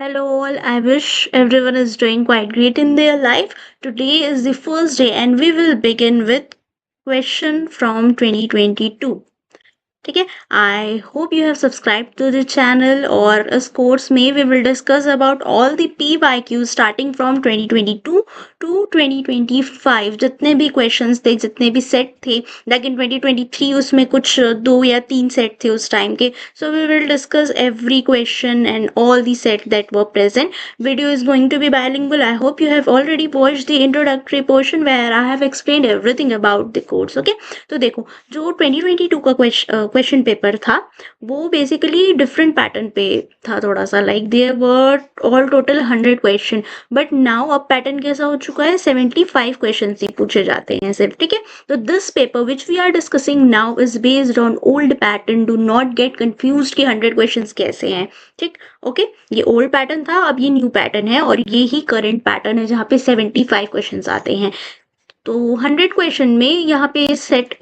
Hello all, I wish everyone is doing quite great in their life. Today is the first day and we will begin with question from 2022. ठीक है, I hope you have subscribe to the channel और इस course में we will discuss about all the PYQ starting from 2022 to 2025. जितने भी questions थे, जितने भी सेट थे, लाइक इन 2023 उसमें कुछ 2 या 3 सेट थे उस टाइम के. So we will discuss every question and all the set that were present. Video is going to be bilingual. I hope you have already watched the introductory portion where I have explained everything about the course. Okay, तो देखो, जो 2022 का question paper था वो basically different pattern पे था थोड़ा सा. Like there were all total 100 question, but now अब पैटर्न कैसा हो चुका है, 75 क्वेश्चन ही पूछे जाते हैं सिर्फ. ठीक है, तो this paper which we are discussing now is based on old pattern. Do not get confuse कि 100 क्वेश्चन कैसे हैं. ठीक, ओके, ये ओल्ड पैटर्न था, अब ये न्यू पैटर्न है और ये ही करंट पैटर्न है जहाँ पे 75 क्वेश्चन आते हैं. तो 100 क्वेश्चन में यहाँ पे सेट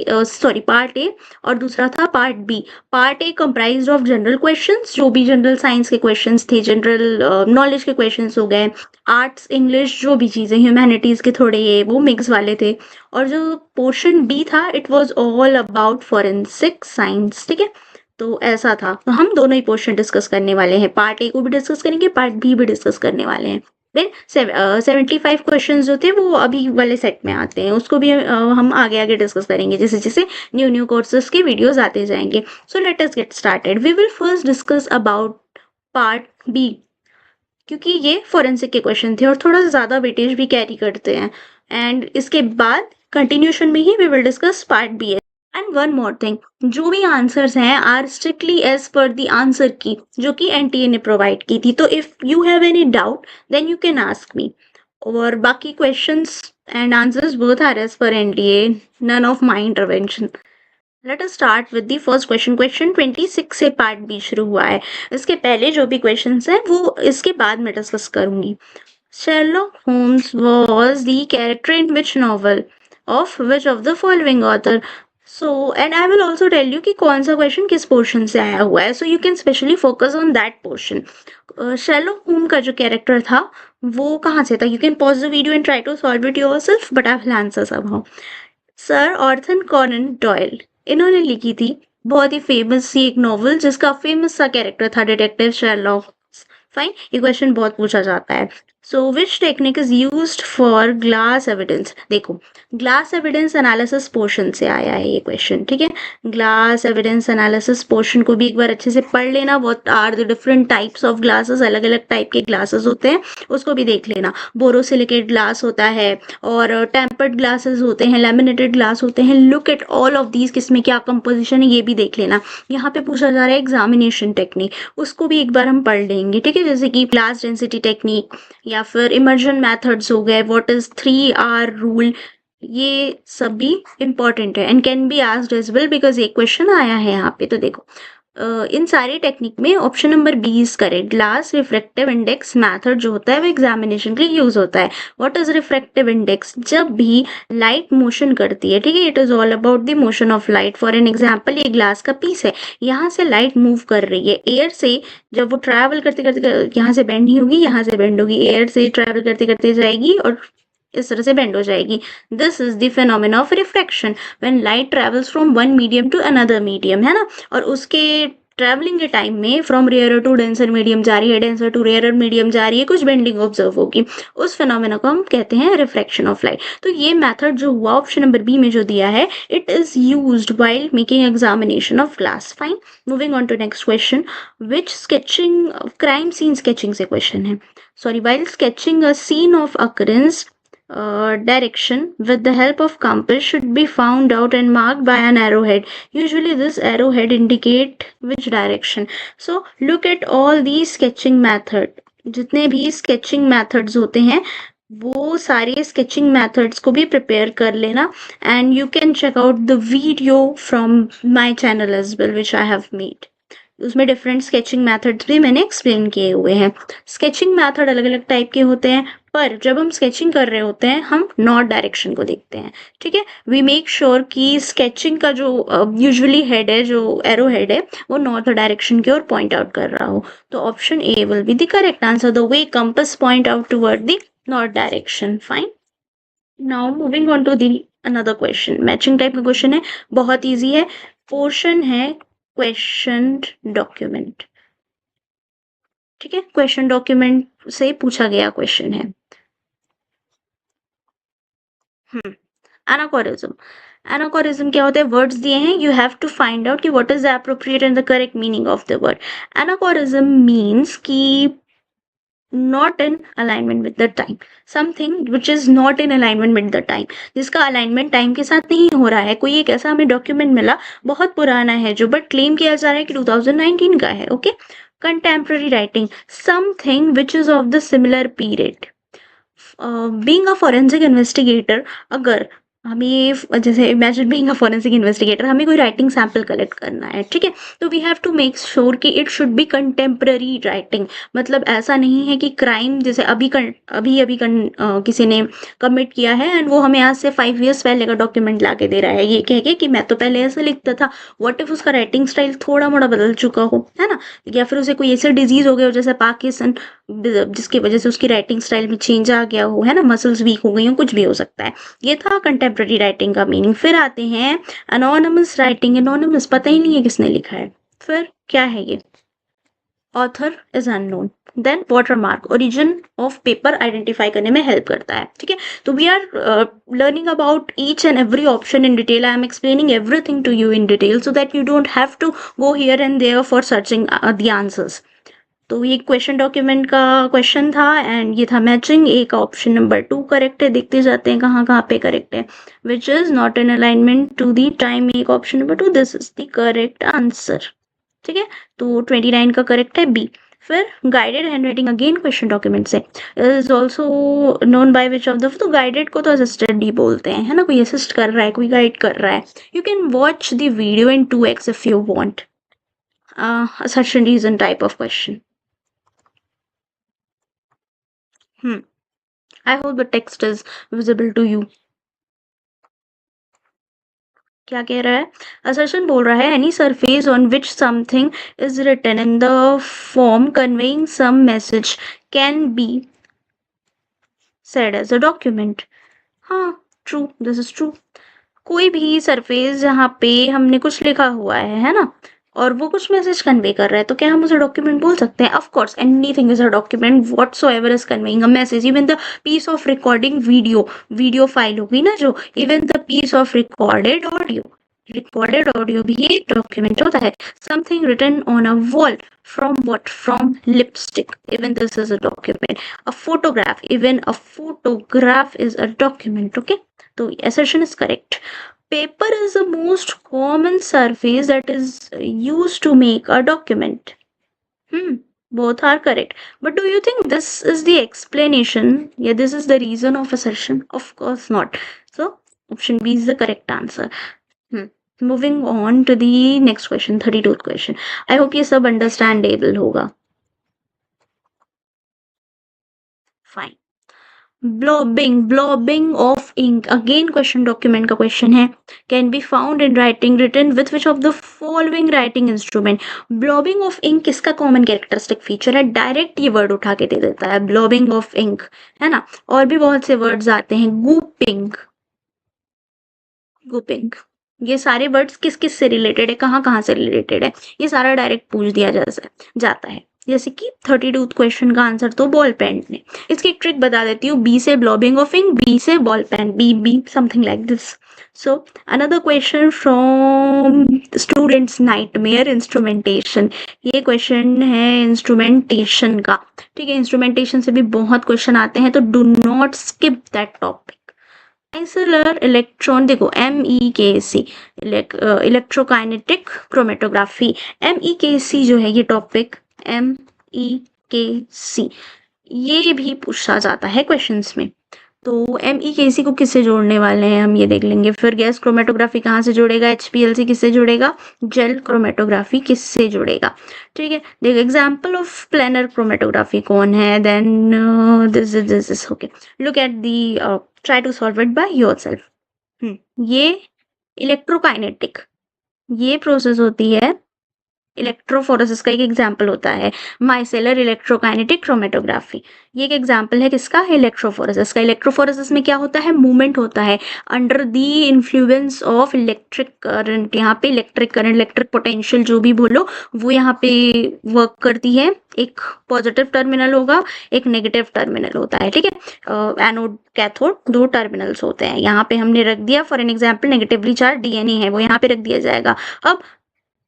पार्ट ए और दूसरा था part B. Part A comprise of general questions, जो भी जनरल साइंस के क्वेश्चंस थे, जनरल नॉलेज के क्वेश्चंस हो गए, आर्ट्स, इंग्लिश, जो भी चीज़ें, ह्यूमैनिटीज़ के थोड़े ये वो मिक्स वाले थे. और जो पोर्शन बी था it was all about forensic science. ठीक है, तो ऐसा था. तो हम दोनों ही पोर्शन डिस्कस करने वाले हैं. पार्ट ए को भी डिस्कस करेंगे, पार्ट बी भी डिस्कस करने वाले हैं. देन 75 क्वेश्चंस जो थे वो अभी वाले सेट में आते हैं, उसको भी हम आगे आगे डिस्कस करेंगे जैसे जैसे न्यू कोर्सेज के वीडियोस आते जाएंगे. So let us get started. We will first discuss about part B, क्योंकि ये फोरेंसिक के क्वेश्चन थे और थोड़ा सा ज़्यादा वेटेज भी कैरी करते हैं. एंड इसके बाद कंटिन्यूशन में ही we will discuss part B. And one more thing, जो भी आंसर्स हैं are strictly as per the answer की जो कि एनटीए ने प्रोवाइड की थी. तो if you have any doubt then you can ask me. और बाकी questions and answers both are as per NTA, none of my intervention. Let us start with the first question. Question 26 से part B शुरू हुआ है. इसके पहले जो भी क्वेश्चंस हैं वो इसके बाद मैं डिस्कस करूंगी. Sherlock Holmes was the character in which novel of which of the following author? So, and I will also tell you कि कौन सा क्वेश्चन किस पोर्शन से आया हुआ है. So you can specially focus on that portion. Sherlock होम का जो कैरेक्टर था वो कहाँ से था? You can pause the video and try to solve it yourself, but I will answer somehow. Sir Arthur Conan Doyle, इन्होंने लिखी थी बहुत ही फेमस सी एक नॉवल जिसका फेमस सा कैरेक्टर था डिटेक्टिव शेरलॉक. फाइन, ये क्वेश्चन बहुत पूछा जाता है. So which technique is used for glass evidence? देखो, ग्लास एविडेंस एनालिसिस पोर्शन से आया है ये क्वेश्चन. ठीक है, ग्लास एविडेंस एनालिसिस पोर्शन को भी एक बार अच्छे से पढ़ लेना. What are the different types of glasses, अलग अलग टाइप के ग्लासेस होते हैं, उसको भी देख लेना. बोरोसिलिकेट ग्लास होता है और टेम्पर्ड ग्लासेस होते हैं, लैमिनेटेड ग्लास होते हैं. Look at all of these, किसमें क्या कंपोजिशन है ये भी देख लेना. यहाँ पे पूछा जा रहा है एग्जामिनेशन टेक्निक, उसको भी एक बार हम पढ़ लेंगे. ठीक है, जैसे कि ग्लास डेंसिटी टेक्निक या फिर इमर्जन मेथड्स हो गए, व्हाट इज 3R रूल, ये सभी इंपॉर्टेंट है and can be asked as well because एक क्वेश्चन आया है यहाँ पे. तो देखो, इन सारी टेक्निक में option number B is correct. Glass refractive index method जो होता है वो एग्जामिनेशन के लिए यूज होता है. What is refractive index? जब भी लाइट मोशन करती है, ठीक है, it is all about the motion of light. For an example, ये ग्लास का पीस है, यहाँ से लाइट मूव कर रही है एयर से. जब वो ट्रैवल करते करते यहाँ से बेंड नहीं होगी, यहाँ से बेंड होगी, एयर से ट्रैवल करते करते जाएगी और इस तरह से बेंड हो जाएगी. This is the phenomena of refraction when light travels from one medium to another medium, है ना. और उसके ट्रैवलिंग के टाइम में from rare to denser medium जा रही है, डेंसर टू रेयर मीडियम जा रही है, कुछ बेंडिंग ऑब्जर्व होगी. उस फिनोमेना को हम कहते हैं रिफ्रैक्शन ऑफ लाइट. तो ये मेथड जो हुआ ऑप्शन नंबर बी में जो दिया है, it is used while making examination of glass. Fine, moving on to next question. Which sketching crime scene sketching से क्वेश्चन है. Sorry, while sketching a scene of occurrence, direction with the help of compass should be found out and marked by an arrowhead. Usually this arrowhead indicate which direction. So look at all these sketching method. जितने भी sketching methods होते हैं वो सारे sketching methods को भी prepare कर लेना. And you can check out the video from my channel as well which I have made. उसमें डिफरेंट स्केचिंग मेथड्स भी मैंने एक्सप्लेन किए हुए हैं. स्केचिंग मेथड अलग अलग टाइप के होते हैं. पर जब हम स्केचिंग कर रहे होते हैं हम नॉर्थ डायरेक्शन को देखते हैं, ठीक है। वी मेक श्योर कि स्केचिंग का जो यूजुअली हेड है, जो एरो हेड है, वो नॉर्थ डायरेक्शन की ओर पॉइंट आउट कर रहा हो। तो option A will be the correct answer, the way compass point out toward the north direction. Fine, now moving on to the another question, matching type का question है, बहुत easy है। Portion है question document, ठीक है, question document से पूछा गया क्वेश्चन है। एनाकोरिज्म, एनाकोरिज्म क्या होता है? वर्ड्स दिए हैं, you have to find out कि what is the appropriate and the correct meaning of the word. Anachronism means कि not in alignment with the time, something which is not in alignment with the time, जिसका alignment time के साथ नहीं हो रहा है। कोई एक ऐसा हमें डॉक्यूमेंट मिला, बहुत पुराना है जो, बट क्लेम किया जा रहा है कि 2019 का है, okay. Contemporary writing, something which is of the similar period. Being a forensic investigator, अगर हमें, जैसे imagine being a forensic investigator, हमें कोई राइटिंग सैंपल कलेक्ट करना है, ठीक है, तो we have to make sure कि it should be contemporary writing. मतलब ऐसा नहीं है कि क्राइम जैसे अभी किसी ने कमिट किया है एंड वो हमें आज से 5 years पहले का डॉक्यूमेंट ला के दे रहा है, ये कह के कि मैं तो पहले ऐसे लिखता था। व्हाट इफ उसका राइटिंग स्टाइल थोड़ा मोड़ा बदल चुका हो, है ना, या फिर उसे कोई ऐसे डिजीज हो गया हो जैसे पार्किंसन, जिसकी वजह से उसकी राइटिंग स्टाइल में चेंज आ गया हो, है ना, मसल्स वीक हो गई हो, कुछ भी हो सकता है। ये था कंटेम्प्रेरी राइटिंग का मीनिंग। फिर आते हैं अनोनिमस राइटिंग। अनोनिमस पता ही नहीं है किसने लिखा है, फिर क्या है ये? Author is unknown. Then watermark, origin of paper identify करने में हेल्प करता है, ठीक है। तो we are learning about each and every option in detail. I am explaining everything to you in detail so that you don't have to go here and there for searching the answers. तो ये question document का question था and ये था matching. ए का option number 2 correct है। देखते जाते हैं कहाँ कहाँ पे करेक्ट है। Which is not in alignment to the time, A का option number 2, this is the correct answer, ठीक है। तो 29 का करेक्ट है बी। फिर guided hand writing, again question document से, is also known by which of the, तो guided को तो असिस्टेड ही बोलते हैं, है ना, कोई असिस्ट कर रहा है, कोई गाइड कर रहा है। You can watch the video in 2x if you want. assertion reason type of question. I hope the text is visible to you. क्या कह रहा है? assertion बोल रहा है any surface on which something is written in the form conveying some message can be said as a document. हाँ, true, this is true. कोई भी सरफेस जहाँ पे हमने कुछ लिखा हुआ है ना, और वो कुछ मैसेज कन्वे कर रहा है, तो क्या हम उसे डॉक्यूमेंट बोल सकते हैं? Of course, anything is a document whatsoever is conveying a message. Even the piece of recording video file होगी ना जो, even the piece of recorded audio भी एक डॉक्यूमेंट होता है। Something written on a wall, from what? From lipstick, even this is a document. A photograph, even a photograph is a document, okay. तो assertion is correct. Paper is the most common surface that is used to make a document. Both are correct. But do you think this is the explanation? Yeah, this is the reason of assertion? Of course not. So option B is the correct answer. Moving on to the next question, 32th question. I hope ये सब understandable होगा. Fine. blobbing of ink, again question document का question है, can be found in writing written with which of the following writing instrument? blobbing of ink किसका common characteristic feature है? Direct ये word उठा के दे देता है, blobbing of ink, है ना। और भी बहुत से वर्ड्स आते हैं, गुपिंग, ये सारे वर्ड्स किस किस से रिलेटेड है, कहाँ कहाँ से रिलेटेड है, ये सारा डायरेक्ट पूछ दिया जाता है। जैसे कि 32 क्वेश्चन का आंसर तो बॉल पेन ने। इसकी एक ट्रिक बता देती हूँ, बी से ब्लॉबिंग ऑफ इंक, बी से ball pen, B something like this. So another question from students nightmare, instrumentation. ये क्वेश्चन है इंस्ट्रूमेंटेशन का, ठीक है। इंस्ट्रूमेंटेशन से भी बहुत क्वेश्चन आते हैं, तो do not skip that topic. आइसोलर इलेक्ट्रॉन, देखो MEKC, इलेक्ट्रोकाइनेटिक क्रोमेटोग्राफी, MEKC जो है ये टॉपिक, MEKC ये भी पूछा जाता है क्वेश्चंस में। तो MEKC को किससे जोड़ने वाले हैं हम ये देख लेंगे। फिर गैस क्रोमेटोग्राफी कहाँ से जुड़ेगा, HPLC किससे जुड़ेगा, जेल क्रोमेटोग्राफी किससे जुड़ेगा। ठीक है, देखो एग्जाम्पल ऑफ प्लेनर क्रोमेटोग्राफी कौन है, then this okay, look at the, try to solve it by yourself. ये इलेक्ट्रोकाइनेटिक, ये प्रोसेस होती है, इलेक्ट्रोफोरेसिस का एक एग्जाम्पल होता है माइसेलर इलेक्ट्रोकाइनेटिक क्रोमेटोग्राफी। ये एक एग्जाम्पल है किसका, इलेक्ट्रोफोरेसिस का। इलेक्ट्रोफोरेसिस में क्या होता है, मूवमेंट होता है under the influence of electric current. यहाँ पे इलेक्ट्रिक करंट, इलेक्ट्रिक पोटेंशियल जो भी बोलो, वो यहाँ पे वर्क करती है। एक पॉजिटिव टर्मिनल होगा, एक नेगेटिव टर्मिनल होता है। ठीक है, एनोड कैथोड दो टर्मिनल्स होते हैं। यहाँ पे हमने रख दिया for an example negatively charge DNA है, वो यहाँ पे रख दिया जाएगा। अब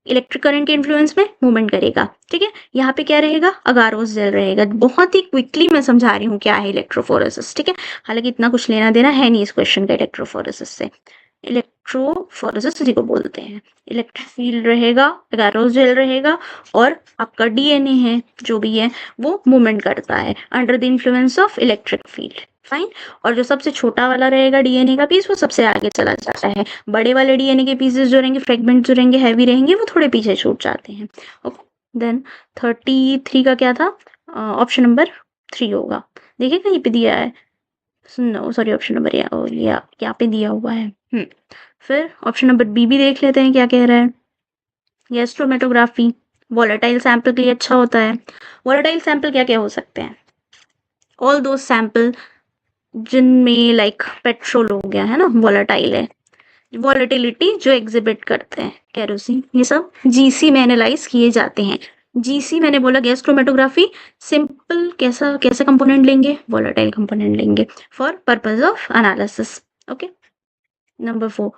इलेक्ट्रिक करंट के इन्फ्लुएंस में मूवमेंट करेगा। ठीक है, यहाँ पे क्या रहेगा, अगारोस जेल रहेगा। बहुत ही क्विकली मैं समझा रही हूँ क्या है इलेक्ट्रोफोरेसिस। ठीक है, हालांकि इतना कुछ लेना देना है नहीं इस क्वेश्चन का इलेक्ट्रोफोरेसिस से। इलेक्ट्रोफोरेसिस इसी को बोलते हैं। इलेक्ट्रिक फील्ड रहेगा, अगारोस जेल रहेगा, और आपका DNA है जो भी है वो मूवमेंट करता है under the influence of electric field. Fine. और जो सबसे छोटा वाला रहेगा DNA का पीस, वो सबसे आगे चला जाता है। बड़े वाले DNA के पीसेस जो रहेंगे, फ्रेगमेंट जो रहेंगे, हैवी रहेंगे, वो थोड़े पीछे छूट जाते हैं। ओके, देन 33 का क्या था, ऑप्शन नंबर 3 होगा। देखिए कहीं पे दिया है, नो सॉरी, ऑप्शन नंबर यहाँ पे दिया हुआ है। फिर ऑप्शन नंबर बी भी देख लेते हैं क्या कह रहा है। गैस क्रोमेटोग्राफी वॉलेटाइल सैंपल के लिए अच्छा होता है। वॉलेटाइल सैंपल क्या क्या हो सकते हैं, ऑल दो सैंपल जिनमें लाइक पेट्रोल हो गया है ना, वॉलेटाइल है। वॉलेटिलिटी जो एग्जिबिट करते हैं, केरोसिन, ये सब GC में एनालाइज किए जाते हैं। GC मैंने बोला गैस क्रोमेटोग्राफी, सिंपल कैसा कैसा कंपोनेंट लेंगे, वॉलेटाइल कंपोनेंट लेंगे for purpose of analysis. Okay, number 4।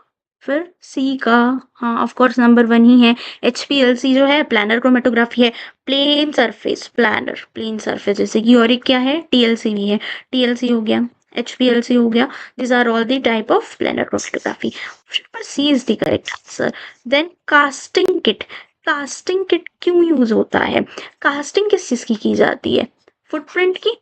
फिर सी का, हाँ ऑफ कोर्स नंबर 1 ही है। HPLC जो है प्लानर क्रोमेटोग्राफी है, plane surface planar, plane surface. जैसे कि और एक क्या है, TLC भी है। TLC हो गया, HPLC हो गया, this are all the type of planar chromatography. Option number C is the correct answer. Then casting kit, casting kit क्यों यूज होता है, कास्टिंग किस चीज की जाती है, फुटप्रिंट की।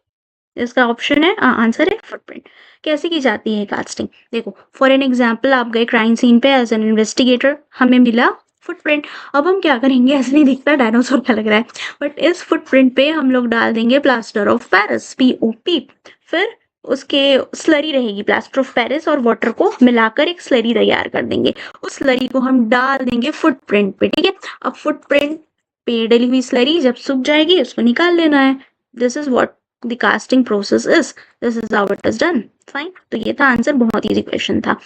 इसका ऑप्शन है, आंसर है फुटप्रिंट। कैसे की जाती है कास्टिंग, देखो फॉर एन एग्जाम्पल आप गए क्राइम सीन पे एज एन इन्वेस्टिगेटर, हमें मिला फुटप्रिंट। अब हम क्या करेंगे, ऐसे नहीं दिखता, डायनासोर का लग रहा है, बट इस फुटप्रिंट पे हम लोग डाल देंगे प्लास्टर ऑफ पेरिस, POP। फिर उसके स्लरी रहेगी, प्लास्टर ऑफ पेरिस और वाटर को मिलाकर एक स्लरी तैयार कर देंगे। उस स्लरी को हम डाल देंगे फुटप्रिंट पे। ठीक है, अब फुटप्रिंट पे डली हुई स्लरी जब सूख जाएगी उसको निकाल लेना है। This is what the casting process is, this is how it is done. Fine, तो ये था आंसर, बहुत इजी क्वेश्चन था।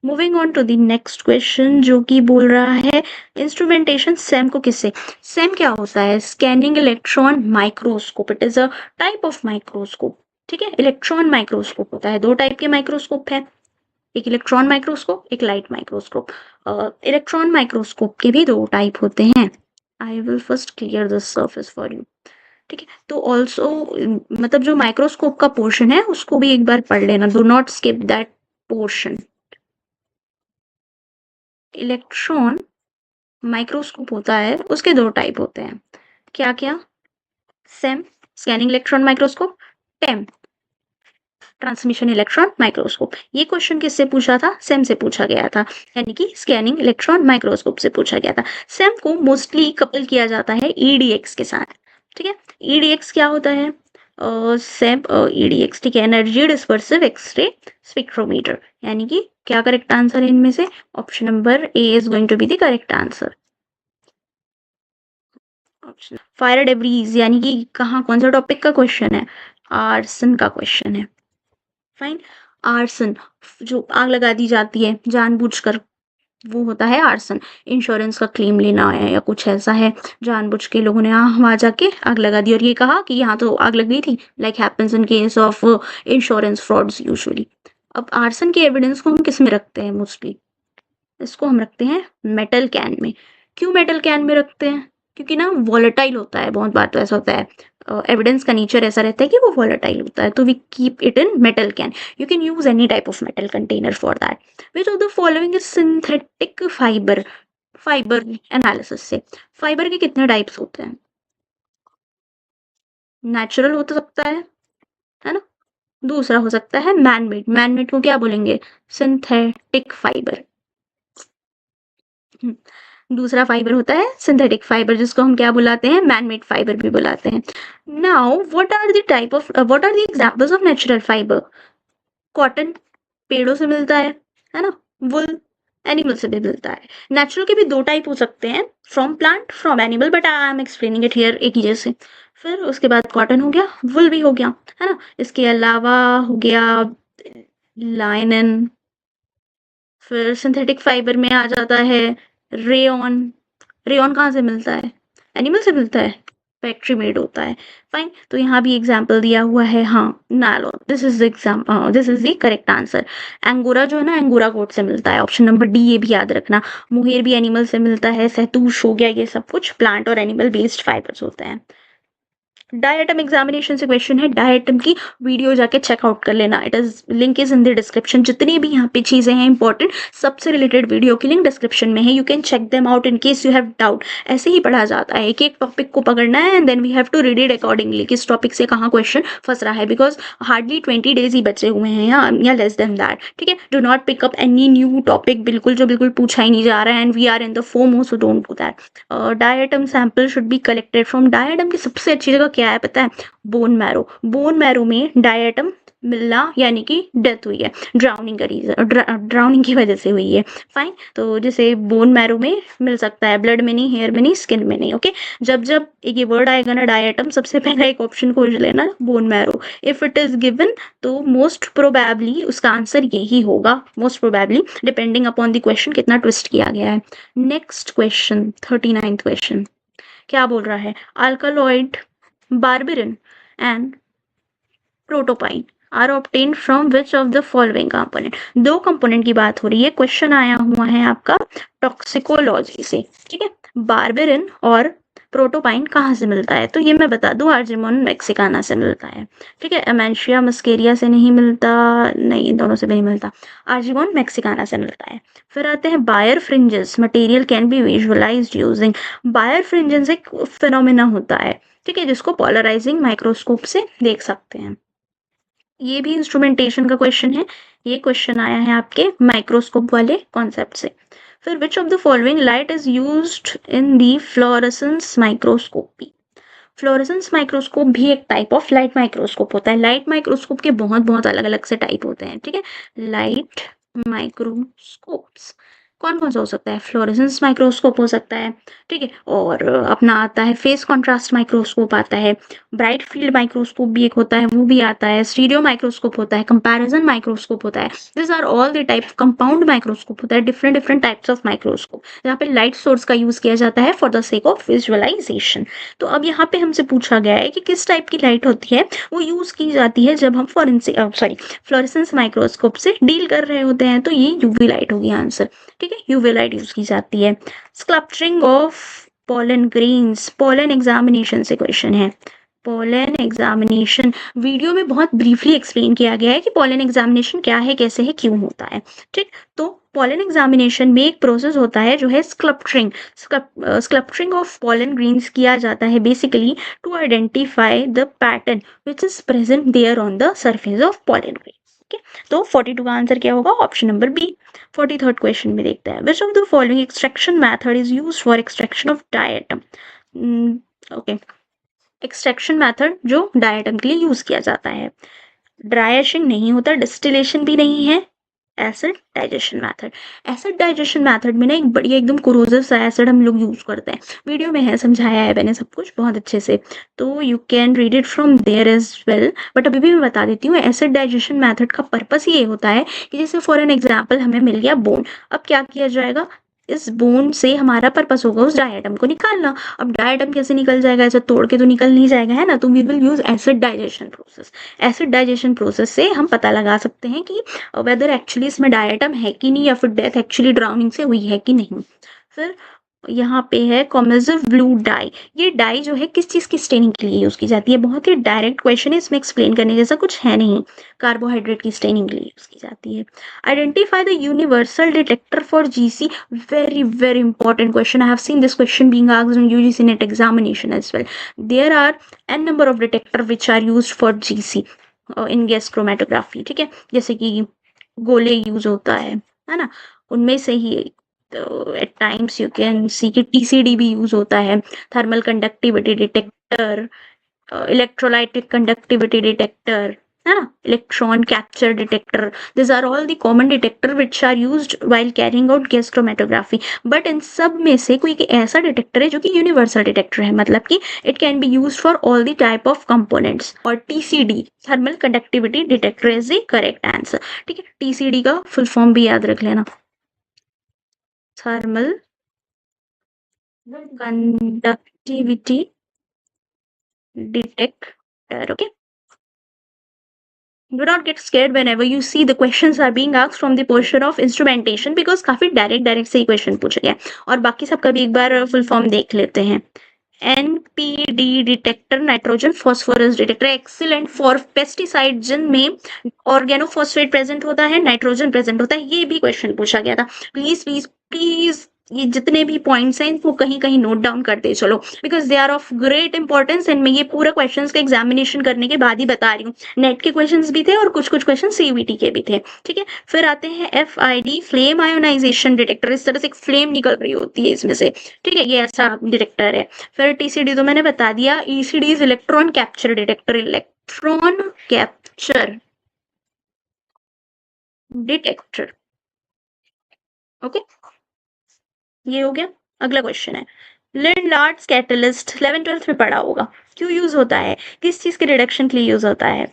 Moving on to the next question जो कि बोल रहा है इंस्ट्रूमेंटेशन सेम को किससे, सेम क्या होता है, scanning electron microscope, it is a type of microscope. ठीक है, इलेक्ट्रॉन माइक्रोस्कोप होता है, दो टाइप के माइक्रोस्कोप है, एक इलेक्ट्रॉन माइक्रोस्कोप, एक लाइट माइक्रोस्कोप। इलेक्ट्रॉन माइक्रोस्कोप के भी दो टाइप होते हैं। I will first clear this surface for you. ठीक है, तो ऑल्सो मतलब जो माइक्रोस्कोप का पोर्शन है उसको भी एक बार पढ़ लेना, do not skip that portion. Electron microscope होता है, उसके दो टाइप होते हैं, क्या क्या, सेम स्कैनिंग इलेक्ट्रॉन माइक्रोस्कोप, टेम ट्रांसमिशन इलेक्ट्रॉन माइक्रोस्कोप। ये क्वेश्चन किससे पूछा था, सेम से पूछा गया था, यानी कि स्कैनिंग इलेक्ट्रॉन माइक्रोस्कोप से पूछा गया था। सेम को मोस्टली कपल किया जाता है EDX के साथ। ठीक है, EDX क्या होता है, सेम EDX, ठीक है, एनर्जी डिस्पर्सिव एक्सरे स्पेक्ट्रोमीटर। यानी कि क्या करेक्ट आंसर है इनमें से, option number A is going to be the correct answer. Fire debris यानी कि कहाँ, कौन सा टॉपिक का क्वेश्चन है, आर्सन का क्वेश्चन है। फाइन, आर्सन जो आग लगा दी जाती है जानबूझकर, वो होता है आर्सन। इंश्योरेंस का क्लेम लेना है या कुछ ऐसा है, जानबूझ के लोगों ने वहां जाके आग लगा दी और ये कहा कि यहाँ तो आग लग गई थी, like happens in case of insurance frauds usually. अब आर्सन के एविडेंस को हम किस में रखते हैं मोस्टली, इसको हम रखते हैं मेटल कैन में। क्यों मेटल कैन में रखते हैं, क्योंकि ना वॉलेटाइल होता है, बहुत बार तो ऐसा होता है, एविडेंस का नेचर ऐसा रहता है कि वो वॉलेटाइल होता है, तो we keep it in metal can. You can use any type of metal container for that. Which of the following is synthetic fibre, fibre analysis से, फाइबर के कितने टाइप्स होते हैं, नेचुरल हो सकता है ना, दूसरा हो सकता है मैनमेड, मैनमेड को क्या बोलेंगे? Synthetic fibre. दूसरा फाइबर होता है सिंथेटिक फाइबर, जिसको हम क्या बुलाते हैं? मैनमेड फाइबर भी बुलाते हैं। Now what are the examples of natural fibre? Cotton पेड़ों से मिलता है ना? वुल एनिमल से भी मिलता है। नेचुरल के भी दो टाइप हो सकते हैं, from plant, from animal, but I am explaining it here एक ही जैसे। फिर उसके बाद कॉटन हो गया, वुल भी हो गया, है ना? इसके अलावा हो गया लाइनन। फिर सिंथेटिक फाइबर में आ जाता है रेयॉन। रेयॉन कहाँ से मिलता है? एनिमल से मिलता है, फैक्ट्री मेड होता है। फाइन, तो यहाँ भी एग्जाम्पल दिया हुआ है, हाँ, nylon. This is the correct answer. Angora जो है ना, एंगोरा गोट से मिलता है, ऑप्शन नंबर डी, ये भी याद रखना। मोहेर भी एनिमल से मिलता है, सहतूश हो गया, ये सब कुछ प्लांट और एनिमल बेस्ड फाइबर्स होते हैं। डायटम एग्जामिनेशन से क्वेश्चन है, डायटम की वीडियो जाके चेकआउट कर लेना, link is in the description. जितनी भी यहाँ पे चीजें हैं इंपॉर्टेंट, सबसे रिलेटेड वीडियो की लिंक डिस्क्रिप्शन में है, you can check them out in case you have doubt. ऐसे ही पढ़ा जाता है, एक एक टॉपिक को पकड़ना है and then we have to read it accordingly, किस टॉपिक से कहाँ क्वेश्चन फंस रहा है, बिकॉज हार्डली 20 डेज ही बचे हुए हैं या लेस देन दैट। ठीक है, do not pick up any new topic, बिल्कुल जो बिल्कुल पूछा ही नहीं जा रहा है, and we are in the FOMO, so don't do that. Diatom sample should be collected from, diatom की सबसे अच्छी जगह क्या है पता है? Bone marrow. बोन मैरो में डायटम मिलना यानी कि डेथ हुई है, ड्राउनिंग की वजह से हुई है। फाइन, तो जैसे बोन मैरो में मिल सकता है, ब्लड में नहीं, हेयर में नहीं, स्किन में नहीं। ओके, जब जब एक ये वर्ड आएगा ना डायटम, सबसे पहला एक ऑप्शन खोज लेना, bone marrow. If it is given तो मोस्ट प्रोबेबली उसका आंसर यही होगा, most probably, depending upon the question कितना ट्विस्ट किया गया है। नेक्स्ट क्वेश्चन, 39th क्वेश्चन क्या बोल रहा है? Alkaloid barberin and protopine are obtained from which of the following component? दो कंपोनेंट की बात हो रही है, क्वेश्चन आया हुआ है आपका टॉक्सिकोलॉजी से। ठीक है, बार्बेरिन और प्रोटोपाइन कहाँ से मिलता है? तो ये मैं बता दूं, आर्जिमोन मैक्सिकाना से मिलता है। ठीक है, एमेंशिया मस्केरिया से नहीं मिलता, नहीं, इन दोनों से भी नहीं मिलता, आर्जिमोन मैक्सिकाना से मिलता है। फिर आते हैं birefringence, material can be visualised using. Birefringence एक फिनोमेना होता है, ठीक है, जिसको पोलराइजिंग माइक्रोस्कोप से देख सकते हैं। ये भी इंस्ट्रूमेंटेशन का क्वेश्चन है, ये क्वेश्चन आया है आपके माइक्रोस्कोप वाले कॉन्सेप्ट से। फिर विच of the following light is used in the fluorescence microscopy? Fluorescence microscope भी एक टाइप ऑफ लाइट माइक्रोस्कोप होता है। लाइट माइक्रोस्कोप के बहुत बहुत अलग अलग से टाइप होते हैं। ठीक है, लाइट माइक्रोस्कोप्स कौन कौन सा हो सकता है? फ्लोरेसेंस माइक्रोस्कोप हो सकता है, ठीक है, और अपना आता है फेस कॉन्ट्रास्ट माइक्रोस्कोप आता है, ब्राइट फील्ड माइक्रोस्कोप भी एक होता है, वो भी आता है, स्टीरियो माइक्रोस्कोप होता है, कंपैरिजन माइक्रोस्कोप होता है। This are all the type. Compound microscope होता है, different different types of microscope, जहाँ पे लाइट सोर्स का यूज किया जाता है for the sake of visualisation. तो अब यहाँ पे हमसे पूछा गया है कि किस टाइप की लाइट होती है, वो यूज की जाती है जब हम फ्लोरेसेंस माइक्रोस्कोप से डील कर रहे होते हैं, तो ये यूवी लाइट होगी आंसर। ठीक है, यूवी लाइट यूज की जाती है। Sculpturing of pollen grains, pollen examination से क्वेश्चन है। पोलन एग्जामिनेशन वीडियो में बहुत ब्रीफली एक्सप्लेन किया गया है कि पोलन एग्जामिनेशन क्या है, कैसे है, क्यों होता है। ठीक, तो पोलन एग्जामिनेशन में एक प्रोसेस होता है जो है sculpturing. Sculpturing of pollen grains किया जाता है basically to identify the pattern which is present there on the surface of pollen grain. ठीक है, तो 42 का आंसर क्या होगा? Option number B. 43rd question में देखते हैं, विच of the following extraction method is used for extraction of diatom? Okay, extraction method जो डायटम के लिए यूज किया जाता है, ड्राई एशिंग नहीं होता, डिस्टिलेशन भी नहीं है, acid digestion method. Acid digestion method में ना एक बढ़िया एकदम कोरोसिव सा एसिड हम लोग यूज करते हैं, वीडियो में है, समझाया है मैंने सब कुछ बहुत अच्छे से, तो you can read it from there as well, but अभी भी मैं बता देती हूँ। एसिड डाइजेशन मेथड का पर्पस ये होता है कि जैसे फॉर एन एग्जाम्पल हमें मिल गया बोन, अब क्या किया जाएगा, इस बोन से हमारा पर्पस होगा उस डायटम को निकालना। अब डायटम कैसे निकल जाएगा? ऐसे तोड़ के तो निकल नहीं जाएगा, है ना, तो we will use acid digestion process. Acid digestion process से हम पता लगा सकते हैं कि वेदर एक्चुअली इसमें डायटम है कि नहीं, या फिर डेथ एक्चुअली ड्राउनिंग से हुई है कि नहीं। फिर यहाँ पे है कॉमेजिव ब्लू डाई, ये डाई जो है किस चीज की स्टेनिंग के लिए यूज की जाती है? बहुत ही डायरेक्ट क्वेश्चन है, इसमें एक्सप्लेन करने जैसा कुछ है नहीं, कार्बोहाइड्रेट की स्टेनिंग के लिए यूज की जाती है। Identify the universal detector for GC, very very important question. I have seen this question being asked in UGC NET examination as well. There are n number of detector which are used for GC. In gas chromatography, ठीक है, जैसे कि गोले use होता है ना, उनमें से ही at times you can see कि टीसीडी भी यूज होता है, thermal conductivity detector, electrolytic conductivity detector, है ना, electron capture detector, this are all the common detector which are used while carrying out gas chromatography. But इन सब में से कोई एक ऐसा डिटेक्टर है जो कि यूनिवर्सल डिटेक्टर है, मतलब कि it can be used for all the type of components, और TCD thermal conductivity detector is the correct answer. ठीक है, टीसीडी का फुल फॉर्म भी याद रख लेना, thermal conductivity detector. Okay, do not get scared whenever you see the questions are being asked from the portion of instrumentation, because काफी direct से ही question पूछे गए। और बाकी सबका भी एक बार फुल फॉर्म देख लेते हैं। NPD detector, nitrogen phosphorus detector, excellent for pesticide जिनमें ऑर्गेनोफॉस्फेट प्रेजेंट होता है, नाइट्रोजन प्रेजेंट होता है, ये भी क्वेश्चन पूछा गया था। प्लीज प्लीज प्लीज ये जितने भी पॉइंट्स हैं इनको कहीं कहीं नोट डाउन करते चलो, because they are of great importance, and मैं ये पूरा क्वेश्चंस का एग्जामिनेशन करने के बाद ही बता रही हूँ। नेट के क्वेश्चंस भी थे और कुछ कुछ क्वेश्चन सीवीटी के भी थे। ठीक है, फिर आते हैं एफआईडी, फ्लेम आयोनाइजेशन डिटेक्टर, इस तरह से एक फ्लेम निकल रही होती है इसमें से, ठीक है, ये ऐसा डिटेक्टर है। फिर टीसीडी तो मैंने बता दिया, ECD is electron capture detector, electron capture detector. Okay, ये हो गया। अगला क्वेश्चन है, लिंडार्ड्स कैटलिस्ट 11th-12th में पढ़ा होगा, क्यों यूज होता है, किस चीज के रिडक्शन के लिए यूज होता है,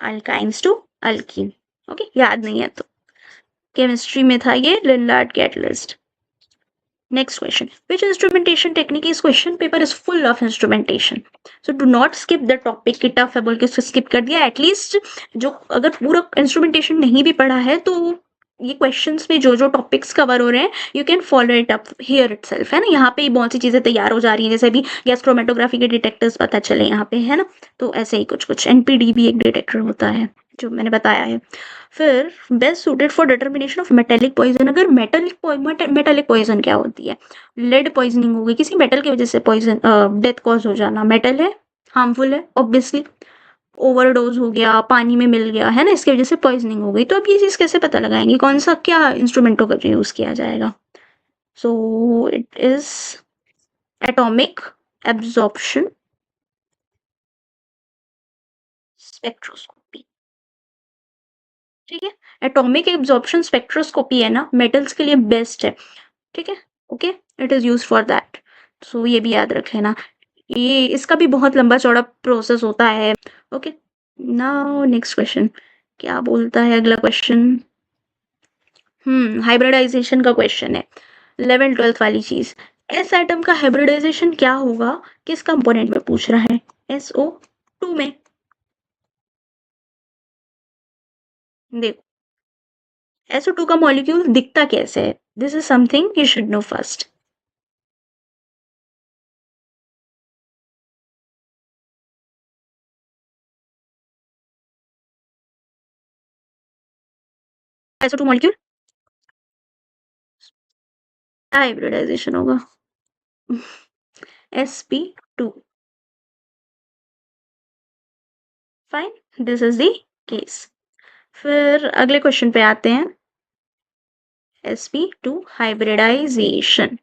अल्काइंस टू अल्कीन। ओके, याद नहीं है तो केमिस्ट्री में था ये लिंडार्ड catalyst. Next question, which instrumentation technique is question paper is full of instrumentation, so do not skip the topic कि टफ है बोल के उसको skip कर दिया, एटलीस्ट जो अगर पूरा इंस्ट्रूमेंटेशन नहीं भी पढ़ा है तो ये क्वेश्चंस में जो जो टॉपिक्स कवर हो रहे हैं you can follow it up here itself, है ना, यहाँ पे ही बहुत सी चीजें तैयार हो जा रही हैं, जैसे अभी गैस क्रोमेटोग्राफी के डिटेक्टर्स पता चले यहाँ पे, है ना, तो ऐसे ही कुछ कुछ, एनपीडी भी एक डिटेक्टर होता है जो मैंने बताया है। फिर best suited for determination of metallic poison, अगर मेटेलिक पॉइजन क्या होती है, लेड पॉइजनिंग हो गई, किसी मेटल की वजह से पॉइजन डेथ कॉज हो जाना, मेटल है, हार्मफुल है ऑब्वियसली, ओवरडोज हो गया, पानी में मिल गया, है ना, इसकी वजह से पॉइजनिंग हो गई, तो अब ये चीज कैसे पता लगाएंगे, कौन सा क्या इंस्ट्रूमेंटों का यूज किया जाएगा, so it is atomic absorption spectroscopy. ठीक है, एटॉमिक एब्जॉर्प्शन स्पेक्ट्रोस्कोपी है ना, मेटल्स के लिए बेस्ट है। ठीक है, okay, it is use for that, so ये भी याद रख लेना, ये इसका भी बहुत लंबा चौड़ा प्रोसेस होता है। ओके, नाउ नेक्स्ट क्वेश्चन, क्या बोलता है अगला क्वेश्चन, हाइब्रिडाइजेशन का क्वेश्चन है, 11th-12th वाली चीज, एस एटम का हाइब्रिडाइजेशन क्या होगा, किस कंपोनेंट में पूछ रहा है, SO2 में। देखो, SO2 का मॉलिक्यूल दिखता कैसे है, this is something you should know first. SO2 molecule hybridization होगा sp2, fine, this is the case. फिर अगले क्वेश्चन पे आते हैं, sp2 hybridization।